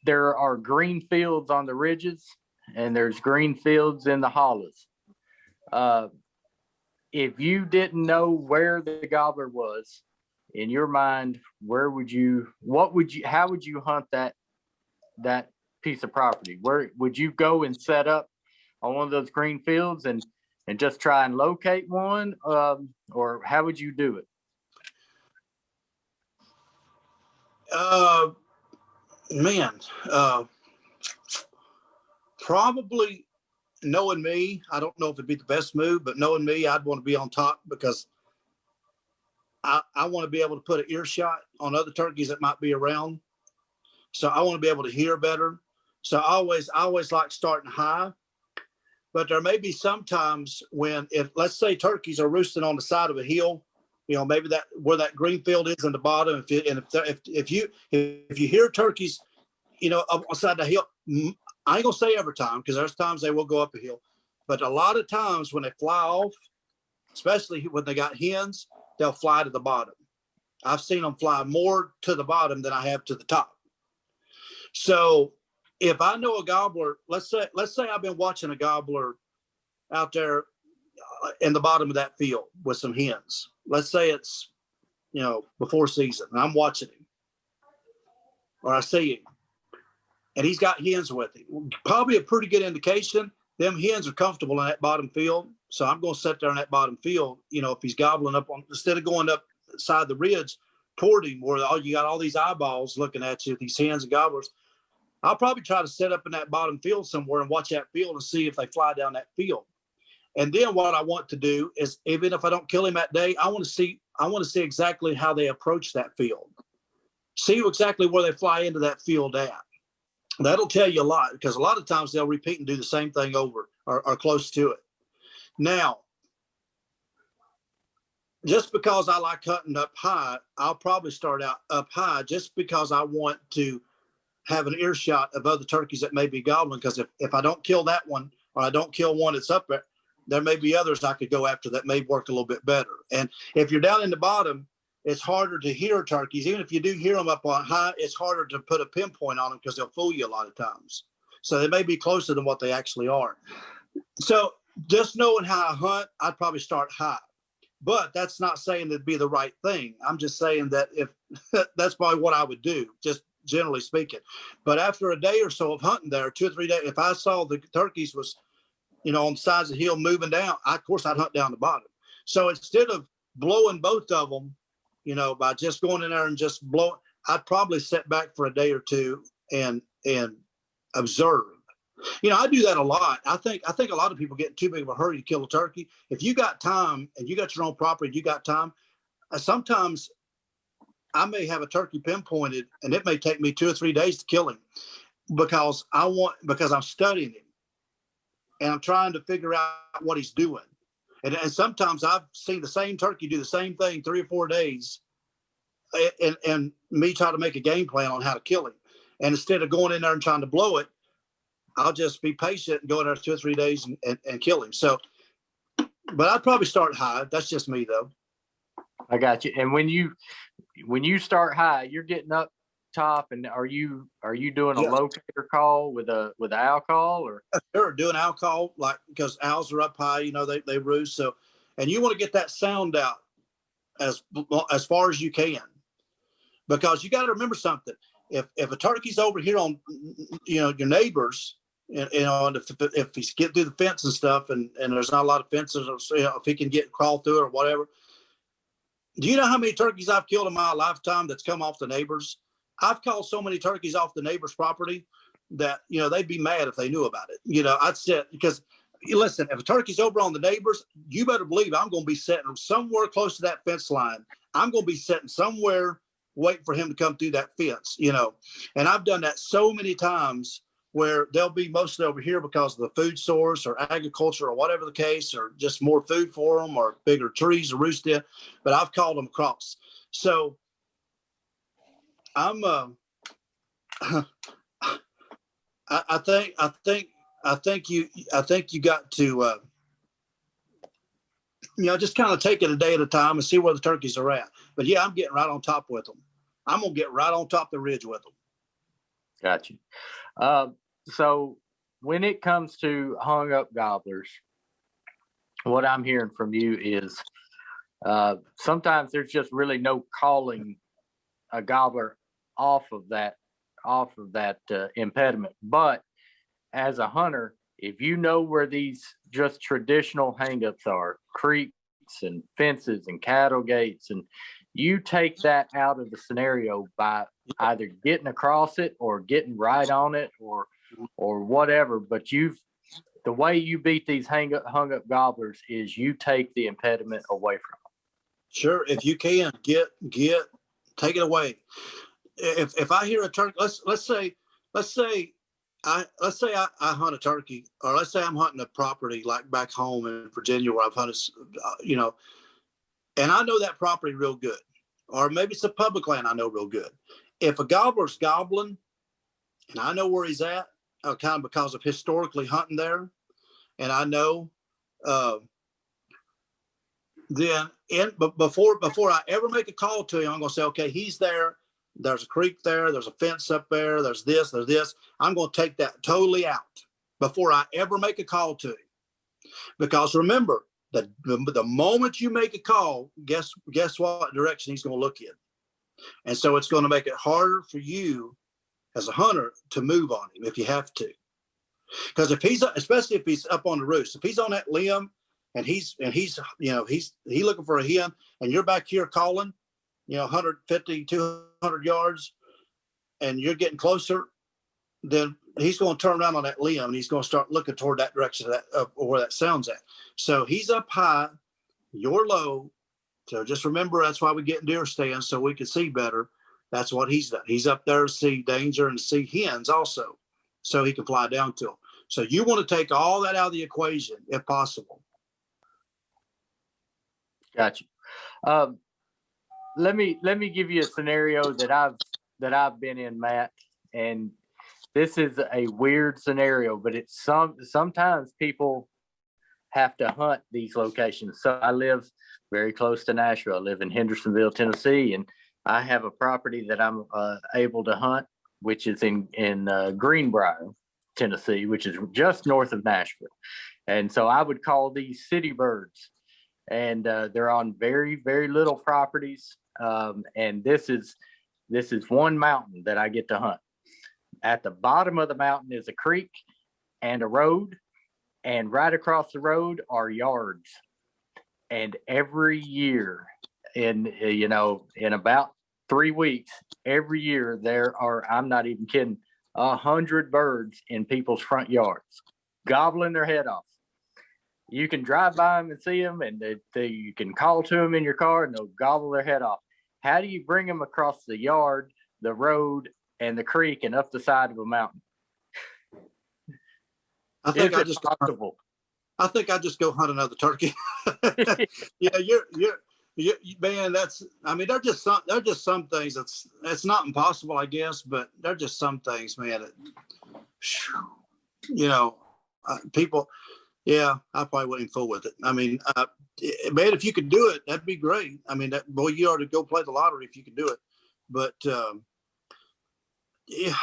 there are green fields on the ridges and there's green fields in the hollows. If you didn't know where the gobbler was, in your mind, how would you hunt that piece of property? Where would you go and set up on one of those green fields and just try and locate one? Or how would you do it?
Probably, knowing me, I don't know if it'd be the best move, but knowing me, I'd want to be on top because I want to be able to put an earshot on other turkeys that might be around. So I want to be able to hear better. So I always like starting high, but there may be some times when, if let's say turkeys are roosting on the side of a hill, maybe that where that green field is in the bottom. If you hear turkeys, outside the hill, I ain't gonna say every time because there's times they will go up a hill, but a lot of times when they fly off, especially when they got hens, they'll fly to the bottom. I've seen them fly more to the bottom than I have to the top. So if I know a gobbler, let's say I've been watching a gobbler out there in the bottom of that field with some hens. Let's say it's, before season, and I'm watching him, or I see him, and he's got hens with him. Probably a pretty good indication. Them hens are comfortable in that bottom field, so I'm going to sit there in that bottom field. If he's gobbling up on, instead of going up side the ridge, toward him, where you got all these eyeballs looking at you, these hens and gobblers, I'll probably try to set up in that bottom field somewhere and watch that field and see if they fly down that field. And then what I want to do is, even if I don't kill him that day, I want to see exactly how they approach that field. See exactly where they fly into that field at. That'll tell you a lot, because a lot of times they'll repeat and do the same thing over or close to it. Now, just because I like hunting up high, I'll probably start out up high just because I want to have an earshot of other turkeys that may be gobbling. Because if I don't kill that one, or I don't kill one that's up there may be others I could go after that may work a little bit better. And if you're down in the bottom, it's harder to hear turkeys. Even if you do hear them up on high, it's harder to put a pinpoint on them because they'll fool you a lot of times. So they may be closer than what they actually are. So just knowing how I hunt, I'd probably start high. But that's not saying it'd be the right thing. I'm just saying that if that's probably what I would do, just generally speaking. But after a day or so of hunting there, 2 or 3 days, if I saw the turkeys was, on the sides of the hill moving down, of course I'd hunt down the bottom. So instead of blowing both of them, by just going in there and just blowing, I'd probably sit back for a day or two and observe. I do that a lot. I think a lot of people get in too big of a hurry to kill a turkey. If you got time and you got your own property, you got time, sometimes I may have a turkey pinpointed and it may take me 2 or 3 days to kill him because I'm studying him and I'm trying to figure out what he's doing. And sometimes I've seen the same turkey do the same thing 3 or 4 days and me try to make a game plan on how to kill him. And instead of going in there and trying to blow it, I'll just be patient and go in there 2 or 3 days and kill him. So, but I'd probably start high. That's just me though.
I got you. And when you start high, you're getting up top, and are you doing a locator call with a owl call, or?
Sure, doing owl call, like, because owls are up high, they roost. So, and you want to get that sound out as far as you can, because you got to remember something. If a turkey's over here on, your neighbors, and if he's get through the fence and stuff, and there's not a lot of fences, or if he can crawl through it or whatever. Do you know how many turkeys I've killed in my lifetime that's come off the neighbors? I've called so many turkeys off the neighbor's property that, they'd be mad if they knew about it. I'd sit, because listen, if a turkey's over on the neighbors, you better believe I'm going to be sitting somewhere close to that fence line. I'm going to be sitting somewhere waiting for him to come through that fence, and I've done that so many times where they'll be mostly over here because of the food source or agriculture or whatever the case, or just more food for them or bigger trees to roost in. But I've called them across. So I'm, I think you got to, just kind of take it a day at a time and see where the turkeys are at. But yeah, I'm getting right on top with them. I'm going to get right on top of the ridge with them.
Got you. So when it comes to hung up gobblers, what I'm hearing from you is sometimes there's just really no calling a gobbler off of that impediment. But as a hunter, if you know where these just traditional hangups are, creeks and fences and cattle gates, and you take that out of the scenario by either getting across it or getting right on it or whatever, but the way you beat these hung up gobblers is you take the impediment away from them.
Sure, if you can take it away. If I hear a turkey, let's say I hunt a turkey, or let's say I'm hunting a property like back home in Virginia where I've hunted, and I know that property real good, or maybe it's a public land I know real good. If a gobbler's gobbling and I know where he's at, kind of because of historically hunting there, and I know, then before I ever make a call to him, I'm going to say, okay, he's there. There's a creek there. There's a fence up there. There's this. I'm going to take that totally out before I ever make a call to him. Because remember, the moment you make a call, guess what direction he's going to look in. And so it's going to make it harder for you as a hunter to move on him if you have to. Because especially if he's up on the roost, if he's on that limb and he's looking for a hen and you're back here calling, 150, 200 yards, and you're getting closer, then he's going to turn around on that limb and he's going to start looking toward that direction where that sound's at. So he's up high, you're low. So just remember, that's why we get in deer stands, so we can see better. That's what he's done. He's up there to see danger and to see hens also, so he can fly down to them. So you want to take all that out of the equation if possible.
Gotcha. Let me give you a scenario that I've been in, Matt, and this is a weird scenario, but it's sometimes people have to hunt these locations. So I live very close to Nashville. I live in Hendersonville, Tennessee, and I have a property that I'm able to hunt, which is in Greenbrier, Tennessee, which is just north of Nashville. And so I would call these city birds, and they're on very, very little properties. And this is one mountain that I get to hunt. At the bottom of the mountain is a creek and a road, and right across the road are yards. And every year, in about 3 weeks, every year there are, I'm not even kidding, 100 birds in people's front yards, gobbling their head off. You can drive by them and see them, and you can call to them in your car, and they'll gobble their head off. How do you bring them across the yard, the road, and the creek and up the side of a mountain?
I think I just go hunt another turkey. Yeah, you man. They're just some things that's not impossible, I guess, but they're just some things, man. People. Yeah, I probably wouldn't fool with it. Man, if you could do it, that'd be great. You ought to go play the lottery if you could do it. But yeah,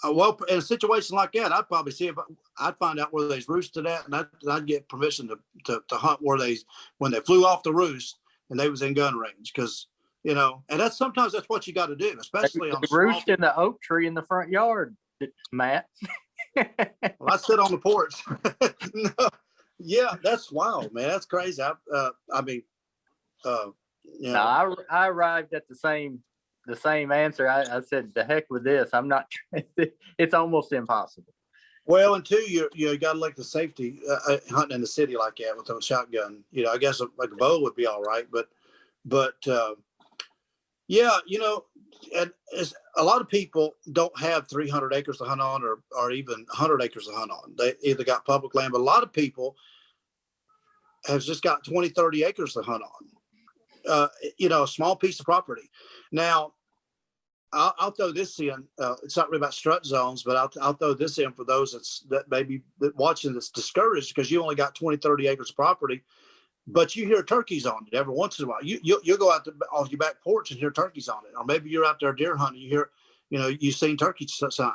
well, in a situation like that, I'd probably see if I'd find out where they roosted at, and I'd get permission to hunt when they flew off the roost and they was in gun range, because and sometimes that's what you got to do, especially on
roost in the oak tree in the front yard, Matt.
Well, I sit on the porch. No, yeah, that's wild, man. That's crazy.
I arrived at the same answer. I said, the heck with this. I'm not. It's almost impossible.
Well, and two, you got to like the safety hunting in the city like that with a shotgun. I guess like a bow would be all right, but yeah, and a lot of people don't have 300 acres to hunt on, or even 100 acres to hunt on. They either got public land, but a lot of people have just got 20, 30 acres to hunt on. A small piece of property. Now, I'll throw this in. It's not really about strut zones, but I'll throw this in for those that maybe watching that's discouraged because you only got 20, 30 acres of property, but you hear turkeys on it every once in a while. You'll go out off your back porch and hear turkeys on it, or maybe you're out there deer hunting. You hear, you've seen turkey sign,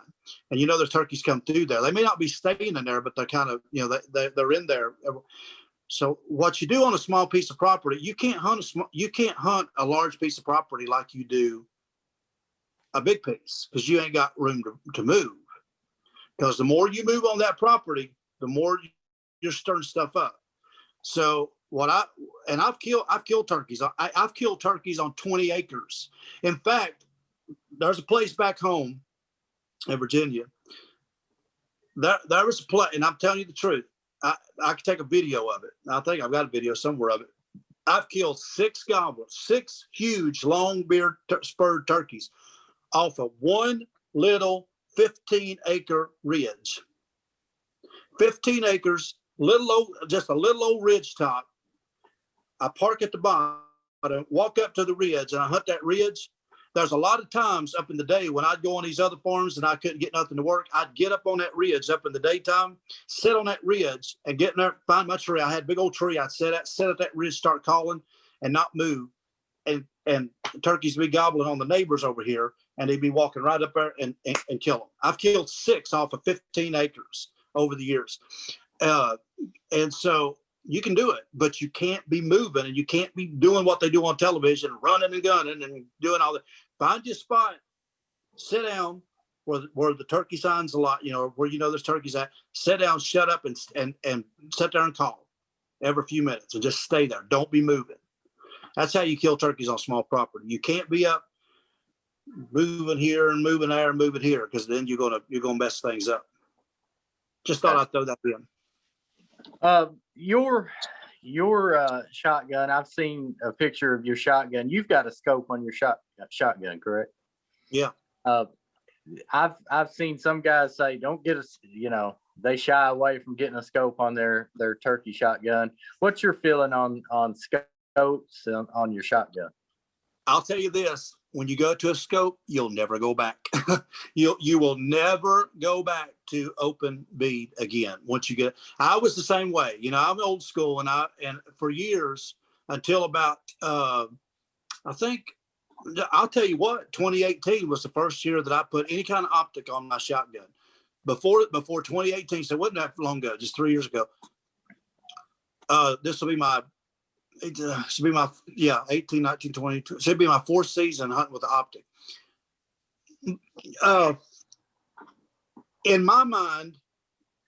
and there's turkeys come through there. They may not be staying in there, but they're kind of, they're in there. So what you do on a small piece of property, you can't hunt a large piece of property like you do a big piece, because you ain't got room to move. Because the more you move on that property, the more you're stirring stuff up. So I've killed turkeys. I've killed turkeys on 20 acres. In fact, there's a place back home in Virginia. There was a place, and I'm telling you the truth. I could take a video of it. I think I've got a video somewhere of it. I've killed 6 gobblers, 6 huge long-beard spurred turkeys off of one little 15-acre ridge. 15 acres, just a little old ridge top. I park at the bottom, walk up to the ridge, and I hunt that ridge. There's a lot of times up in the day when I'd go on these other farms and I couldn't get nothing to work, I'd get up on that ridge up in the daytime, sit on that ridge and get in there, find my tree. I had a big old tree. I'd sit at that ridge, start calling and not move. And turkeys be gobbling on the neighbors over here, and they'd be walking right up there and kill them. I've killed 6 off of 15 acres over the years. And so you can do it, but you can't be moving, and you can't be doing what they do on television, running and gunning and doing all that. Find your spot, sit down where the turkey sign's a lot, where there's turkeys at. Sit down, shut up, and sit there and call every few minutes, and just stay there. Don't be moving. That's how you kill turkeys on small property. You can't be up moving here and moving there and moving here, because then you're gonna mess things up. Just thought I'd throw that in.
Your shotgun. I've seen a picture of your shotgun. You've got a scope on your shotgun, correct?
Yeah.
I've seen some guys say, don't get they shy away from getting a scope on their turkey shotgun. What's your feeling on scopes on your shotgun?
I'll tell you this: when you go to a scope, you'll never go back. You will never go back to open bead again. Once you get, I was the same way. I'm old school, and for years until about I think, I'll tell you what, 2018 was the first year that I put any kind of optic on my shotgun. Before 2018, so it wasn't that long ago, just 3 years ago. This will be my, 18, 19, 20. So it'll be my fourth season hunting with the optic. In my mind,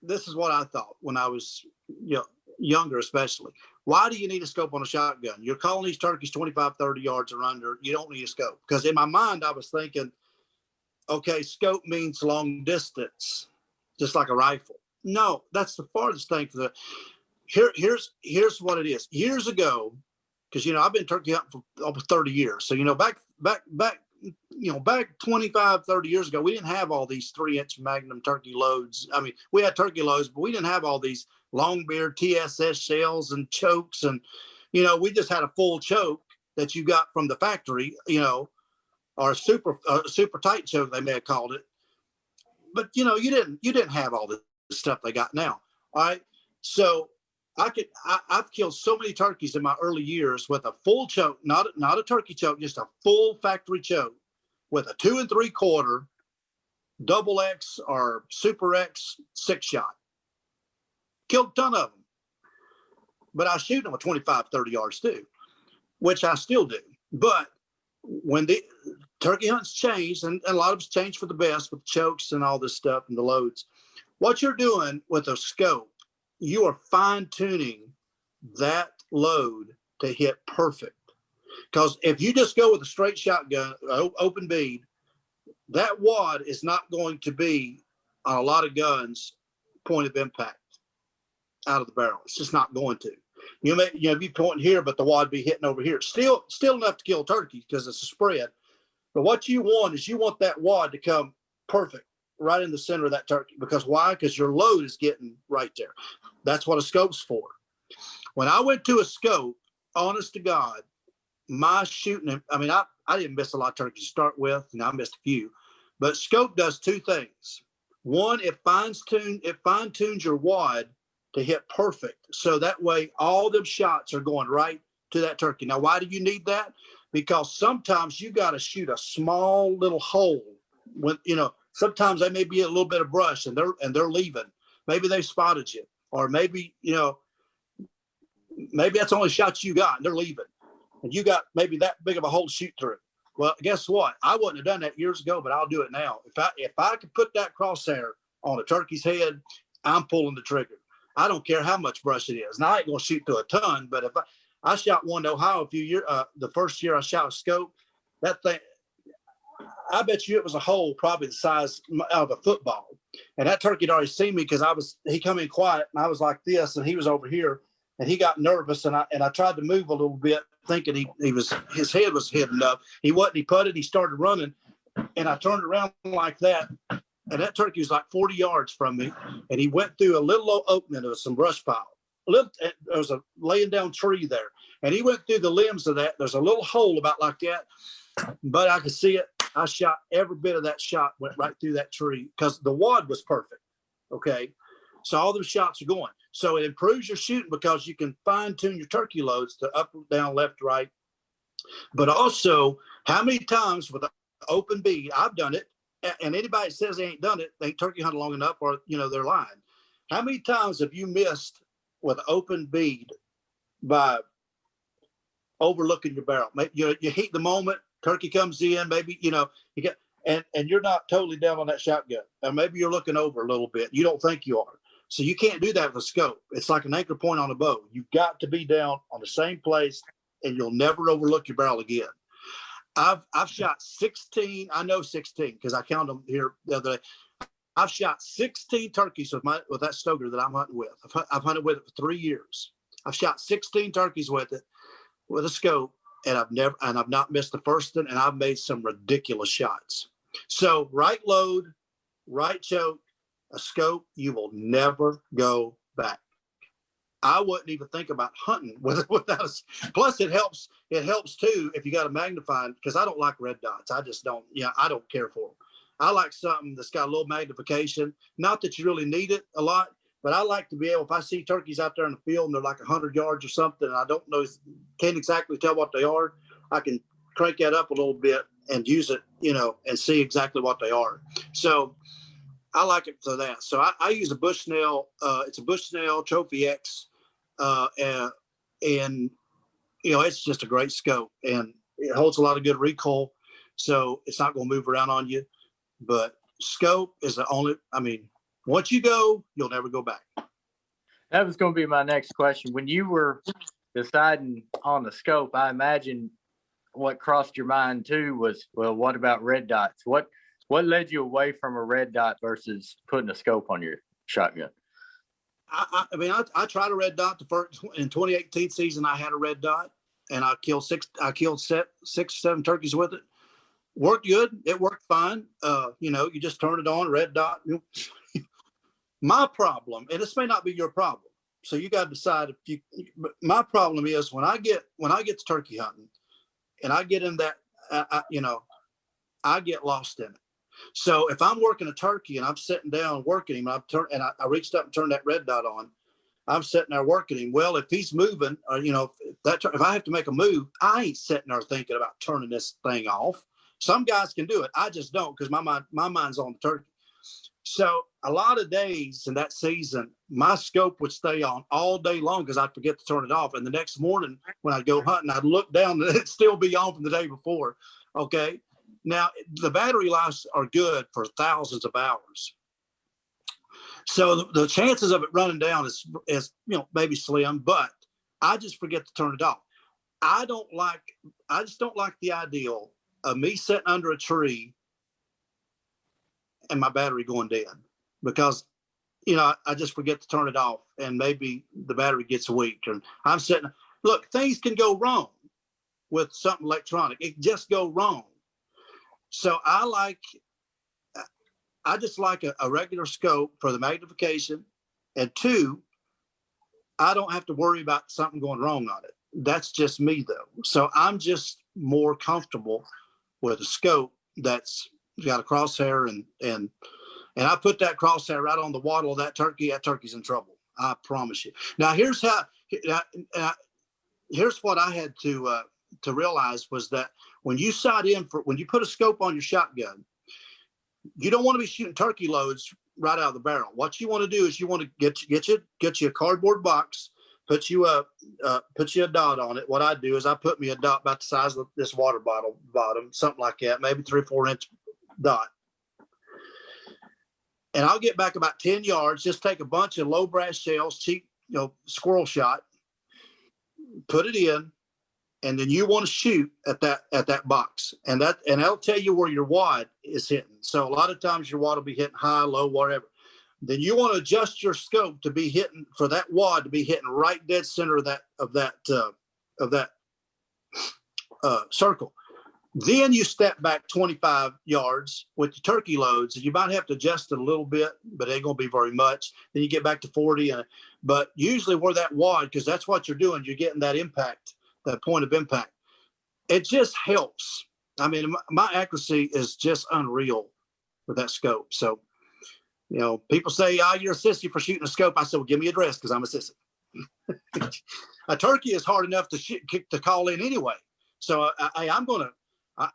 this is what I thought when I was younger, especially. Why do you need a scope on a shotgun? You're calling these turkeys 25, 30 yards or under. You don't need a scope. Because in my mind, I was thinking, okay, scope means long distance, just like a rifle. No, that's the farthest thing for the. Here's what it is. Years ago, because I've been turkey hunting for over 30 years. So back 25, 30 years ago, we didn't have all these 3-inch Magnum turkey loads. I mean, we had turkey loads, but we didn't have all these long beard TSS shells and chokes, and we just had a full choke that you got from the factory, or a super tight choke, they may have called it. But you didn't have all the stuff they got now. All right, so I've killed so many turkeys in my early years with a full choke, not a turkey choke, just a full factory choke with a 2 3/4 double X or super X 6-shot. Killed a ton of them, but I shoot them with 25, 30 yards too, which I still do. But when the turkey hunts changed, and a lot of it's changed for the best with chokes and all this stuff and the loads, what you're doing with a scope, you are fine-tuning that load to hit perfect. Because if you just go with a straight shotgun, open bead, that wad is not going to be on a lot of guns point of impact out of the barrel. It's just not going to. You may be pointing here, but the wad be hitting over here. Still enough to kill turkeys because it's a spread. But what you want is that wad to come perfect right in the center of that turkey. Because why? Because your load is getting right there. That's what a scope's for. When I went to a scope, honest to God, my shooting, I mean, I didn't miss a lot of turkeys to start with, and I missed a few. But scope does two things. One, it fine-tunes your wad to hit perfect. So that way all them shots are going right to that turkey. Now, why do you need that? Because sometimes you got to shoot a small little hole when, sometimes they may be a little bit of brush and they're leaving. Maybe they spotted you, or maybe, maybe that's the only shot you got and they're leaving. And you got maybe that big of a hole to shoot through. Well, guess what? I wouldn't have done that years ago, but I'll do it now. If I could put that crosshair on a turkey's head, I'm pulling the trigger. I don't care how much brush it is. Now I ain't gonna shoot through a ton, but if I shot one to Ohio a few years, the first year I shot a scope, that thing, I bet you it was a hole probably the size of a football. And that turkey had already seen me because he come in quiet and I was like this and he was over here and he got nervous and I tried to move a little bit thinking his head was hidden up. He wasn't, he putted, he started running and I turned around like that. And that turkey was like 40 yards from me. And he went through a little opening of some brush pile. There was a laying down tree there. And he went through the limbs of that. There's a little hole about like that. But I could see it. I shot every bit of that shot, went right through that tree because the wad was perfect. Okay. So all those shots are going. So it improves your shooting because you can fine tune your turkey loads to up, down, left, right. But also, how many times with an open bead, I've done it. And anybody that says they ain't done it, they ain't turkey hunted long enough, or they're lying. How many times have you missed with an open bead by overlooking your barrel? Maybe you heat the moment, turkey comes in, maybe you get and you're not totally down on that shotgun, and maybe you're looking over a little bit. You don't think you are, so you can't do that with a scope. It's like an anchor point on a bow. You've got to be down on the same place and you'll never overlook your barrel again. I've shot 16. I know 16 because I counted them here the other day. I've shot 16 turkeys with that stoker that I'm hunting with. I've hunted with it for 3 years. I've shot 16 turkeys with it with a scope, and I've not missed the first one, and I've made some ridiculous shots. So right load, right choke, a scope, you will never go back. I wouldn't even think about hunting without us. Plus, it helps too if you got a magnifying, because I don't like red dots. I just don't. Yeah, I don't care for them. I like something that's got a little magnification. Not that you really need it a lot, but I like to be able, if I see turkeys out there in the field and they're like 100 yards or something, and I don't know, can't exactly tell what they are, I can crank that up a little bit and use it, and see exactly what they are. So I like it for that. So I use a Bushnell. It's a Bushnell Trophy X. And it's just a great scope, and it holds a lot of good recoil, so it's not going to move around on you. But scope is the only, once you go, you'll never go back.
That was going to be my next question. When you were deciding on the scope, I imagine what crossed your mind too was, well, what about red dots? What led you away from a red dot versus putting a scope on your shotgun?
I tried a red dot the first in 2018 season. I had a red dot, and I killed six or seven turkeys with it. Worked good. It worked fine. You just turn it on, red dot. My problem, and this may not be your problem, so you got to decide if you. My problem is when I get to turkey hunting, and I get in that, I get lost in it. So if I'm working a turkey and I'm sitting down working him, and I reached up and turned that red dot on, I'm sitting there working him. Well, if he's moving, or if I have to make a move, I ain't sitting there thinking about turning this thing off. Some guys can do it. I just don't, because my mind's on the turkey. So a lot of days in that season, my scope would stay on all day long because I'd forget to turn it off. And the next morning when I'd go hunting, I'd look down and it'd still be on from the day before. Okay. Now, the battery lives are good for thousands of hours. So the chances of it running down is maybe slim, but I just forget to turn it off. I just don't like the ideal of me sitting under a tree and my battery going dead, because, I just forget to turn it off and maybe the battery gets weak, and I'm sitting. Look, things can go wrong with something electronic. It just go wrong. So I just like a regular scope for the magnification. And 2, I don't have to worry about something going wrong on it. That's just me though. So I'm just more comfortable with a scope that's got a crosshair, and I put that crosshair right on the wattle of that turkey's in trouble. I promise you. Now here's what I had to realize was that when you put a scope on your shotgun, you don't want to be shooting turkey loads right out of the barrel. What you want to do is you want to get you a cardboard box, put you a dot on it. What I do is I put me a dot about the size of this water bottle bottom, something like that, maybe 3 or 4 inch dot. And I'll get back about 10 yards, just take a bunch of low brass shells, cheap, squirrel shot, put it in, and then you want to shoot at that box, and that'll tell you where your wad is hitting. So a lot of times your wad will be hitting high, low, whatever. Then you want to adjust your scope to be hitting for that wad to be hitting right dead center of that circle. Then you step back 25 yards with the turkey loads. You might have to adjust it a little bit, but it ain't going to be very much. Then you get back to 40, but usually where that wad, because that's what you're doing, you're getting that impact. That point of impact. It just helps. My accuracy is just unreal with that scope. So, people say, you're a sissy for shooting a scope. I said, well, give me a dress because I'm a sissy. A turkey is hard enough to call in anyway. So I'm going to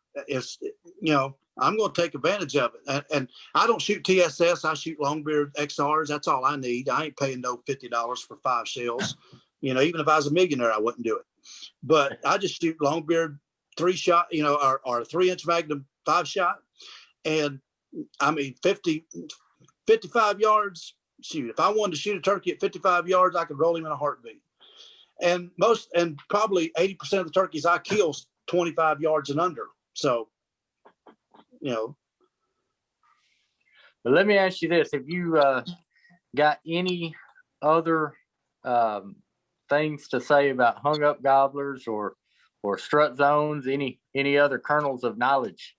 take advantage of it. And I don't shoot TSS. I shoot Longbeard XRs. That's all I need. I ain't paying no $50 for 5 shells. Even if I was a millionaire, I wouldn't do it. But I just shoot Longbeard 3-shot, or 3-inch Magnum 5-shot. And 55 yards, shoot. If I wanted to shoot a turkey at 55 yards, I could roll him in a heartbeat. And probably 80% of the turkeys I kill 25 yards and under. So,
But let me ask you this: have you got any other things to say about hung up gobblers or strut zones? Any other kernels of knowledge?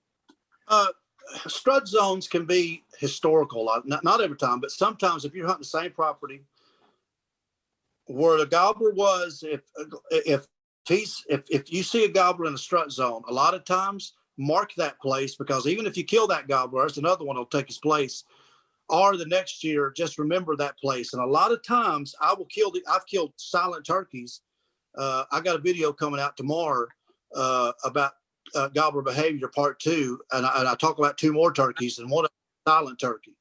Strut zones can be historical. Not every time, but sometimes if you're hunting the same property where the gobbler was, if you see a gobbler in a strut zone, a lot of times mark that place, because even if you kill that gobbler, there's another one that'll take his place. Or the next year, just remember that place. And a lot of times I've killed silent turkeys. I got a video coming out tomorrow about gobbler behavior part 2. And I talk about 2 more turkeys, and one of them silent turkey.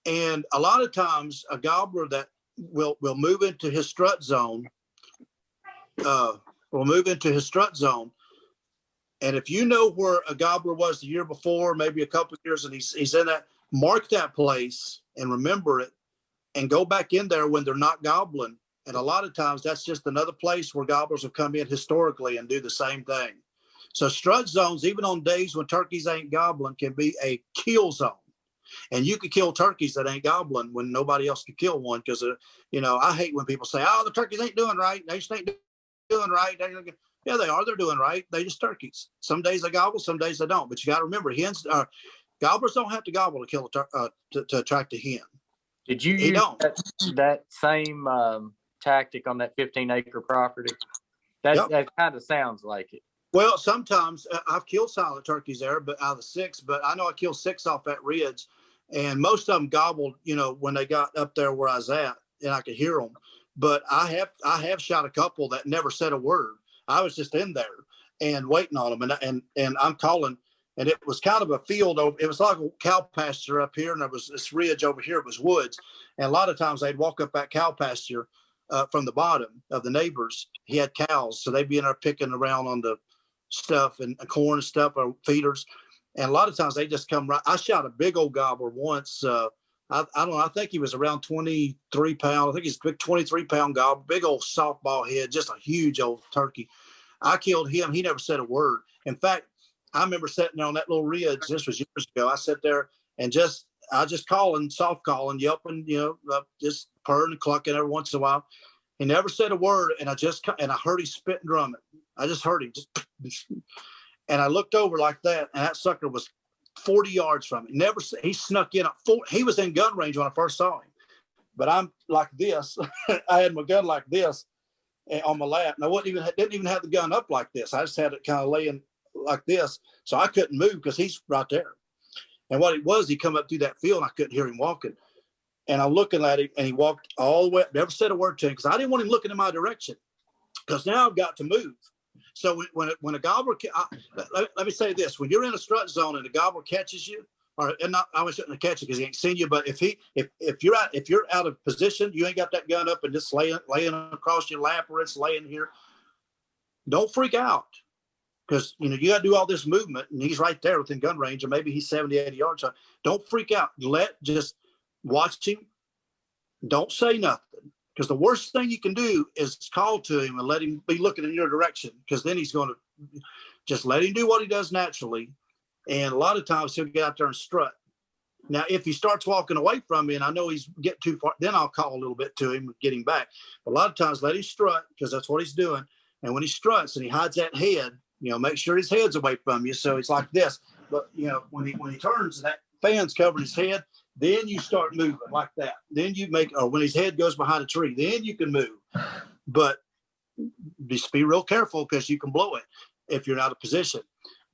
And a lot of times a gobbler that will move into his strut zone, and if you know where a gobbler was the year before, maybe a couple of years, and he's in that, mark that place and remember it, and go back in there when they're not gobbling. And a lot of times that's just another place where gobblers have come in historically and do the same thing. So strut zones, even on days when turkeys ain't gobbling, can be a kill zone. And you can kill turkeys that ain't gobbling when nobody else can kill one, because, I hate when people say, oh, the turkeys ain't doing right. They just ain't doing right. Yeah, they are. They're doing right. They just turkeys. Some days they gobble, some days they don't. But you got to remember, gobblers don't have to gobble to kill to attract a hen.
Did you use that same tactic on that 15-acre property? That kind of sounds like it.
Well, sometimes I've killed silent turkeys there, but out of the 6, but I know I killed 6 off that ridge, and most of them gobbled, when they got up there where I was at, and I could hear them. But I have shot a couple that never said a word. I was just in there and waiting on them, and I'm calling, and it was kind of a field over. It was like a cow pasture up here, and there was this ridge over here. It was woods, and a lot of times they'd walk up that cow pasture from the bottom of the neighbors. He had cows, so they'd be in there picking around on the stuff and corn and stuff, or feeders, and a lot of times they just come right. I shot a big old gobbler once. I don't know. I think he was around 23 pounds. I think he's a big 23-pound gobbler, big old softball head, just a huge old turkey. I killed him. He never said a word. In fact, I remember sitting there on that little ridge. This was years ago. I sat there and I just calling, soft calling, yelping, just purring and clucking every once in a while. He never said a word, and I heard him spit and drum it. I just heard him, and I looked over like that, and that sucker was 40 yards from me. He snuck in. He was in gun range when I first saw him, but I'm like this. I had my gun like this on my lap, and I didn't even have the gun up like this. I just had it kind of laying like this, so I couldn't move because he's right there. And what it was, he come up through that field, and I couldn't hear him walking. And I'm looking at him, and he walked all the way up, never said a word to him, because I didn't want him looking in my direction, because now I've got to move. So when a gobbler, let me say this: when you're in a strut zone and a gobbler catches you, I shouldn't catch you because he ain't seen you. But if you're out of position, you ain't got that gun up and just laying across your lap, or it's laying here. Don't freak out, because you got to do all this movement, and he's right there within gun range, or maybe he's 70, 80 yards. So don't freak out. Just watch him. Don't say nothing. Because the worst thing you can do is call to him and let him be looking in your direction, because then he's going to just let him do what he does naturally. And a lot of times he'll get out there and strut. Now, if he starts walking away from me and I know he's getting too far, then I'll call a little bit to him and get him back. But a lot of times let him strut, because that's what he's doing. And when he struts and he hides that head, make sure his head's away from you. So it's like this. But, when he turns and that fan's covering his head, then you start moving like that. Then you or when his head goes behind a tree, then you can move. But just be real careful, because you can blow it if you're out of position.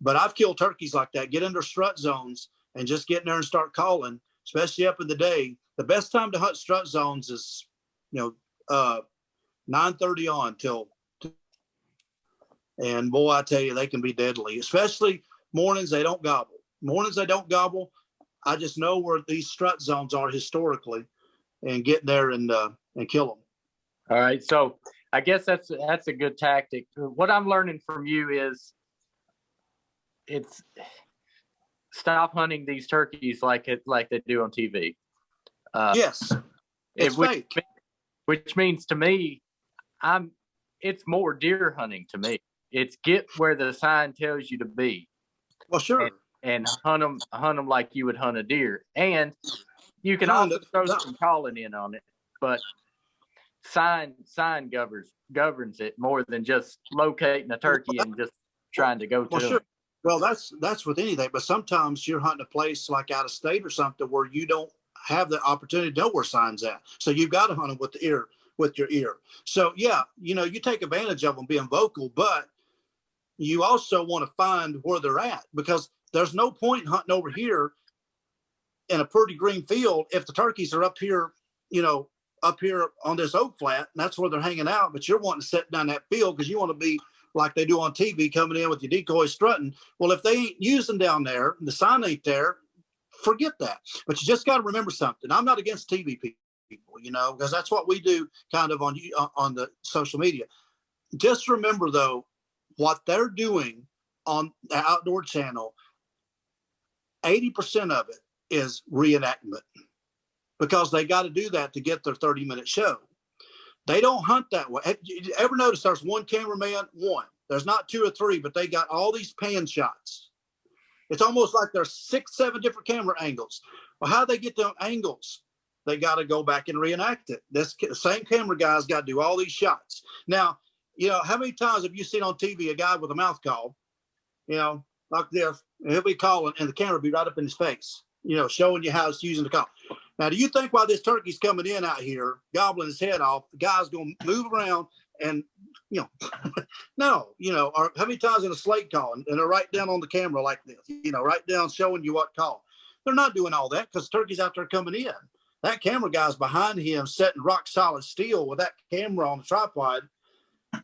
But I've killed turkeys like that. Get under strut zones and just get in there and start calling, especially up in the day. The best time to hunt strut zones is, 9:30 on till. And boy, I tell you, they can be deadly, especially mornings. They don't gobble. I just know where these strut zones are historically, and get there and kill them.
All right, so I guess that's a good tactic. What I'm learning from you is it's stop hunting these turkeys like they do on TV.
Yes, it's fake.
Which means to me, it's more deer hunting to me. It's get where the sign tells you to be.
Well, sure.
And hunt them like you would hunt a deer. And you can also throw some calling in on it, but sign governs it more than just locating a turkey and just trying to go to
sure. Them. Well, that's with anything, but sometimes you're hunting a place like out of state or something where you don't have the opportunity to know where signs at. So you've got to hunt them with your ear. So yeah, you take advantage of them being vocal, but you also want to find where they're at, because there's no point hunting over here in a pretty green field if the turkeys are up here on this oak flat, and that's where they're hanging out, but you're wanting to set down that field because you want to be like they do on TV, coming in with your decoys strutting. Well, if they ain't using down there and the sign ain't there, forget that. But you just got to remember something. I'm not against TV people, because that's what we do kind of on the social media. Just remember, though, what they're doing on the Outdoor Channel, 80% of it is reenactment, because they got to do that to get their 30-minute show. They don't hunt that way. Have you ever noticed there's one cameraman? One. There's not two or three, but they got all these pan shots. It's almost like there's 6, 7 different camera angles. Well, how they get them angles? They got to go back and reenact it. This same camera guy's got to do all these shots. Now, how many times have you seen on TV a guy with a mouth call, like this, and he'll be calling and the camera will be right up in his face, showing you how it's using the call. Now, do you think while this turkey's coming in out here, gobbling his head off, the guy's going to move around and, no, or how many times in a slate call and they're right down on the camera like this, right down showing you what call. They're not doing all that because the turkey's out there coming in. That camera guy's behind him setting rock solid steel with that camera on the tripod,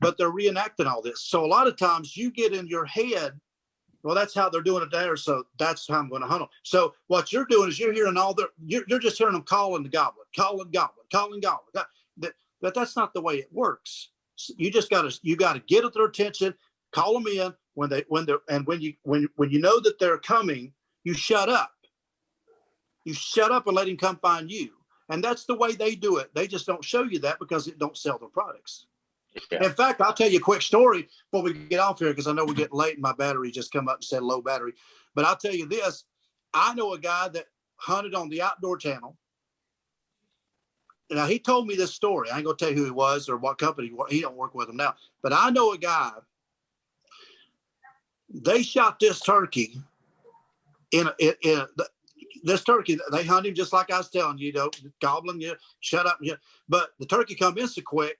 but they're reenacting all this. So a lot of times you get in your head, well, that's how they're doing it there, so that's how I'm going to hunt them. So what you're doing is you're hearing you're just hearing them calling the gobbler, calling gobbler. But that's not the way it works. You just got to get their attention, call them in when you know that they're coming, you shut up. You shut up and let him come find you. And that's the way they do it. They just don't show you that because it don't sell their products. Yeah. In fact, I'll tell you a quick story before we get off here, because I know we're getting late and my battery just come up and said low battery. But I'll tell you this. I know a guy that hunted on the Outdoor Channel. Now, he told me this story. I ain't going to tell you who he was or what company. He don't work with them now. But I know a guy. They shot this turkey this turkey. They hunt him just like I was telling you, gobbling, shut up. But the turkey come in so quick,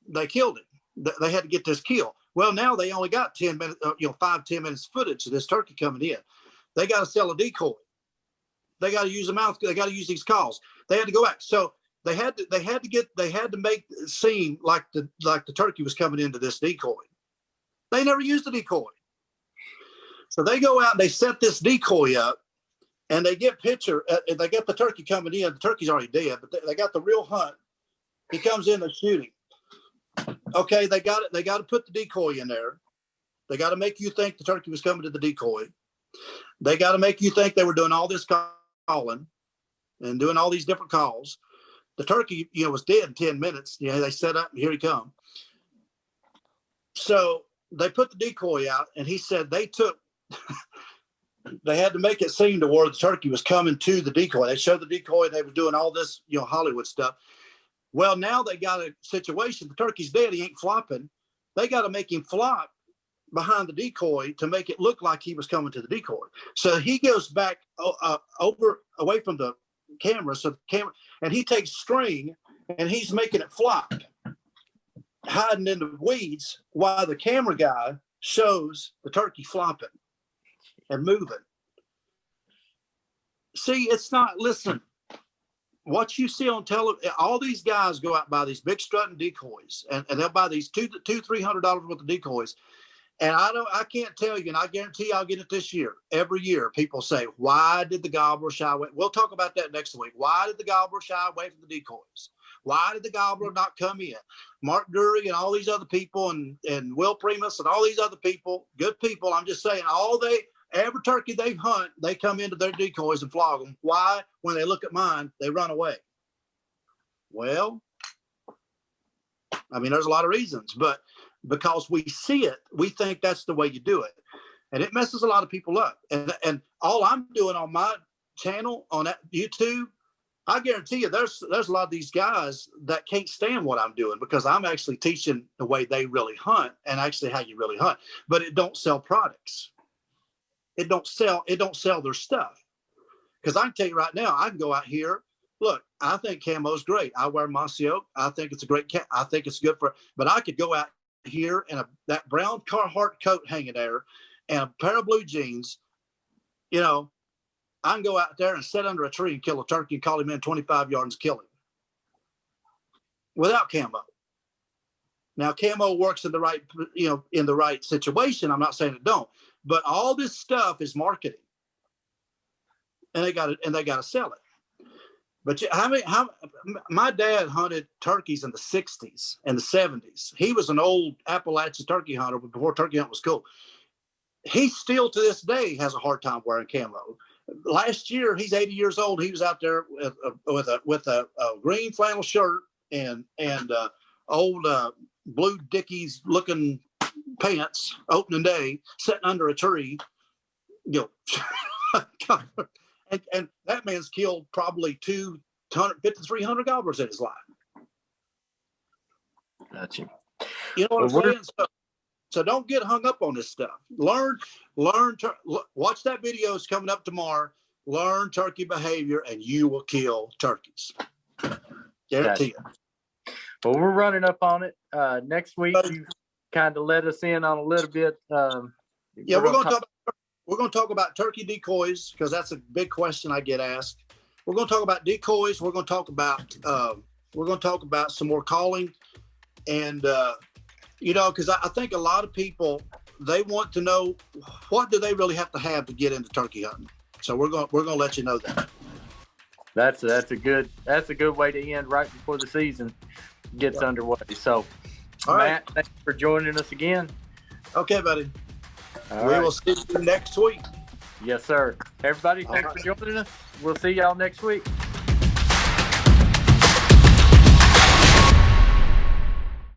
they killed him. They had to get this kill. Well, now they only got 10 minutes, 5-10 minutes footage of this turkey coming in. They got to sell a decoy. They got to use a mouth. They got to use these calls. They had to go back. So they had to make it seem like the turkey was coming into this decoy. They never used the decoy. So they go out and they set this decoy up, and they get they get the turkey coming in. The turkey's already dead, but they got the real hunt. He comes in, they're shooting. Okay, they got it. They got to put the decoy in there. They got to make you think the turkey was coming to the decoy. They got to make you think they were doing all this calling and doing all these different calls. The turkey, was dead in 10 minutes. They set up and here he come. So they put the decoy out, and he said they had to make it seem to where the turkey was coming to the decoy. They showed the decoy. They were doing all this, Hollywood stuff. Well, now they got a situation. The turkey's dead. He ain't flopping. They got to make him flop behind the decoy to make it look like he was coming to the decoy. So he goes back away from the camera. And he takes string and he's making it flop, hiding in the weeds while the camera guy shows the turkey flopping and moving. See, it's not, listen, what you see on television, all these guys go out and buy these big strutting decoys, and they'll buy these $200-$300 worth of decoys. And I can't tell you, and I guarantee I'll get it this year. Every year, people say, why did the gobbler shy away? We'll talk about that next week. Why did the gobbler shy away from the decoys? Why did the gobbler not come in? Mark Dury and all these other people, and Will Primus and all these other people, good people, I'm just saying, every turkey they hunt, they come into their decoys and flog them. Why? When they look at mine, they run away. Well, I mean, there's a lot of reasons, but because we see it, we think that's the way you do it. And it messes a lot of people up. And all I'm doing on my channel on that YouTube, I guarantee you there's a lot of these guys that can't stand what I'm doing because I'm actually teaching the way they really hunt and actually how you really hunt. But it don't sell products. It don't sell their stuff. Because I can tell you right now, I can go out here. Look, I think camo is great. I wear Mossy Oak. I think it's a great cat. I think it's good for, but I could go out here in that brown Carhartt coat hanging there and a pair of blue jeans. You know, I can go out there and sit under a tree and kill a turkey and call him in 25 yards and kill him without camo. Now, camo works in the right, in the right situation. I'm not saying it don't, but all this stuff is marketing, and they got to sell it. But my dad hunted turkeys in the 60s and the 70s. He was an old Appalachian turkey hunter before turkey hunt was cool. He still to this day has a hard time wearing camo. Last year, he's 80 years old. He was out there with a green flannel shirt and old blue Dickies looking pants, opening day, sitting under a tree. And that man's killed probably 250, 300 gobblers in his life.
Gotcha.
You know what I'm saying? So don't get hung up on this stuff. Learn. Watch that video. It's coming up tomorrow. Learn turkey behavior, and you will kill turkeys. Guarantee it.
Well, we're running up on it. Next week, you kind of let us in on a little bit.
Yeah, we're going to talk about turkey decoys because that's a big question I get asked. We're going to talk about decoys. We're going to talk about some more calling, and because I think a lot of people, they want to know what do they really have to get into turkey hunting. So we're going to let you know that.
That's a good way to end right before the season gets underway. So,
all
Matt,
right.
thanks for joining us again.
Okay, buddy.
All
we
right.
will see you next week.
Yes, sir. Everybody, thanks for joining us. We'll see y'all next week.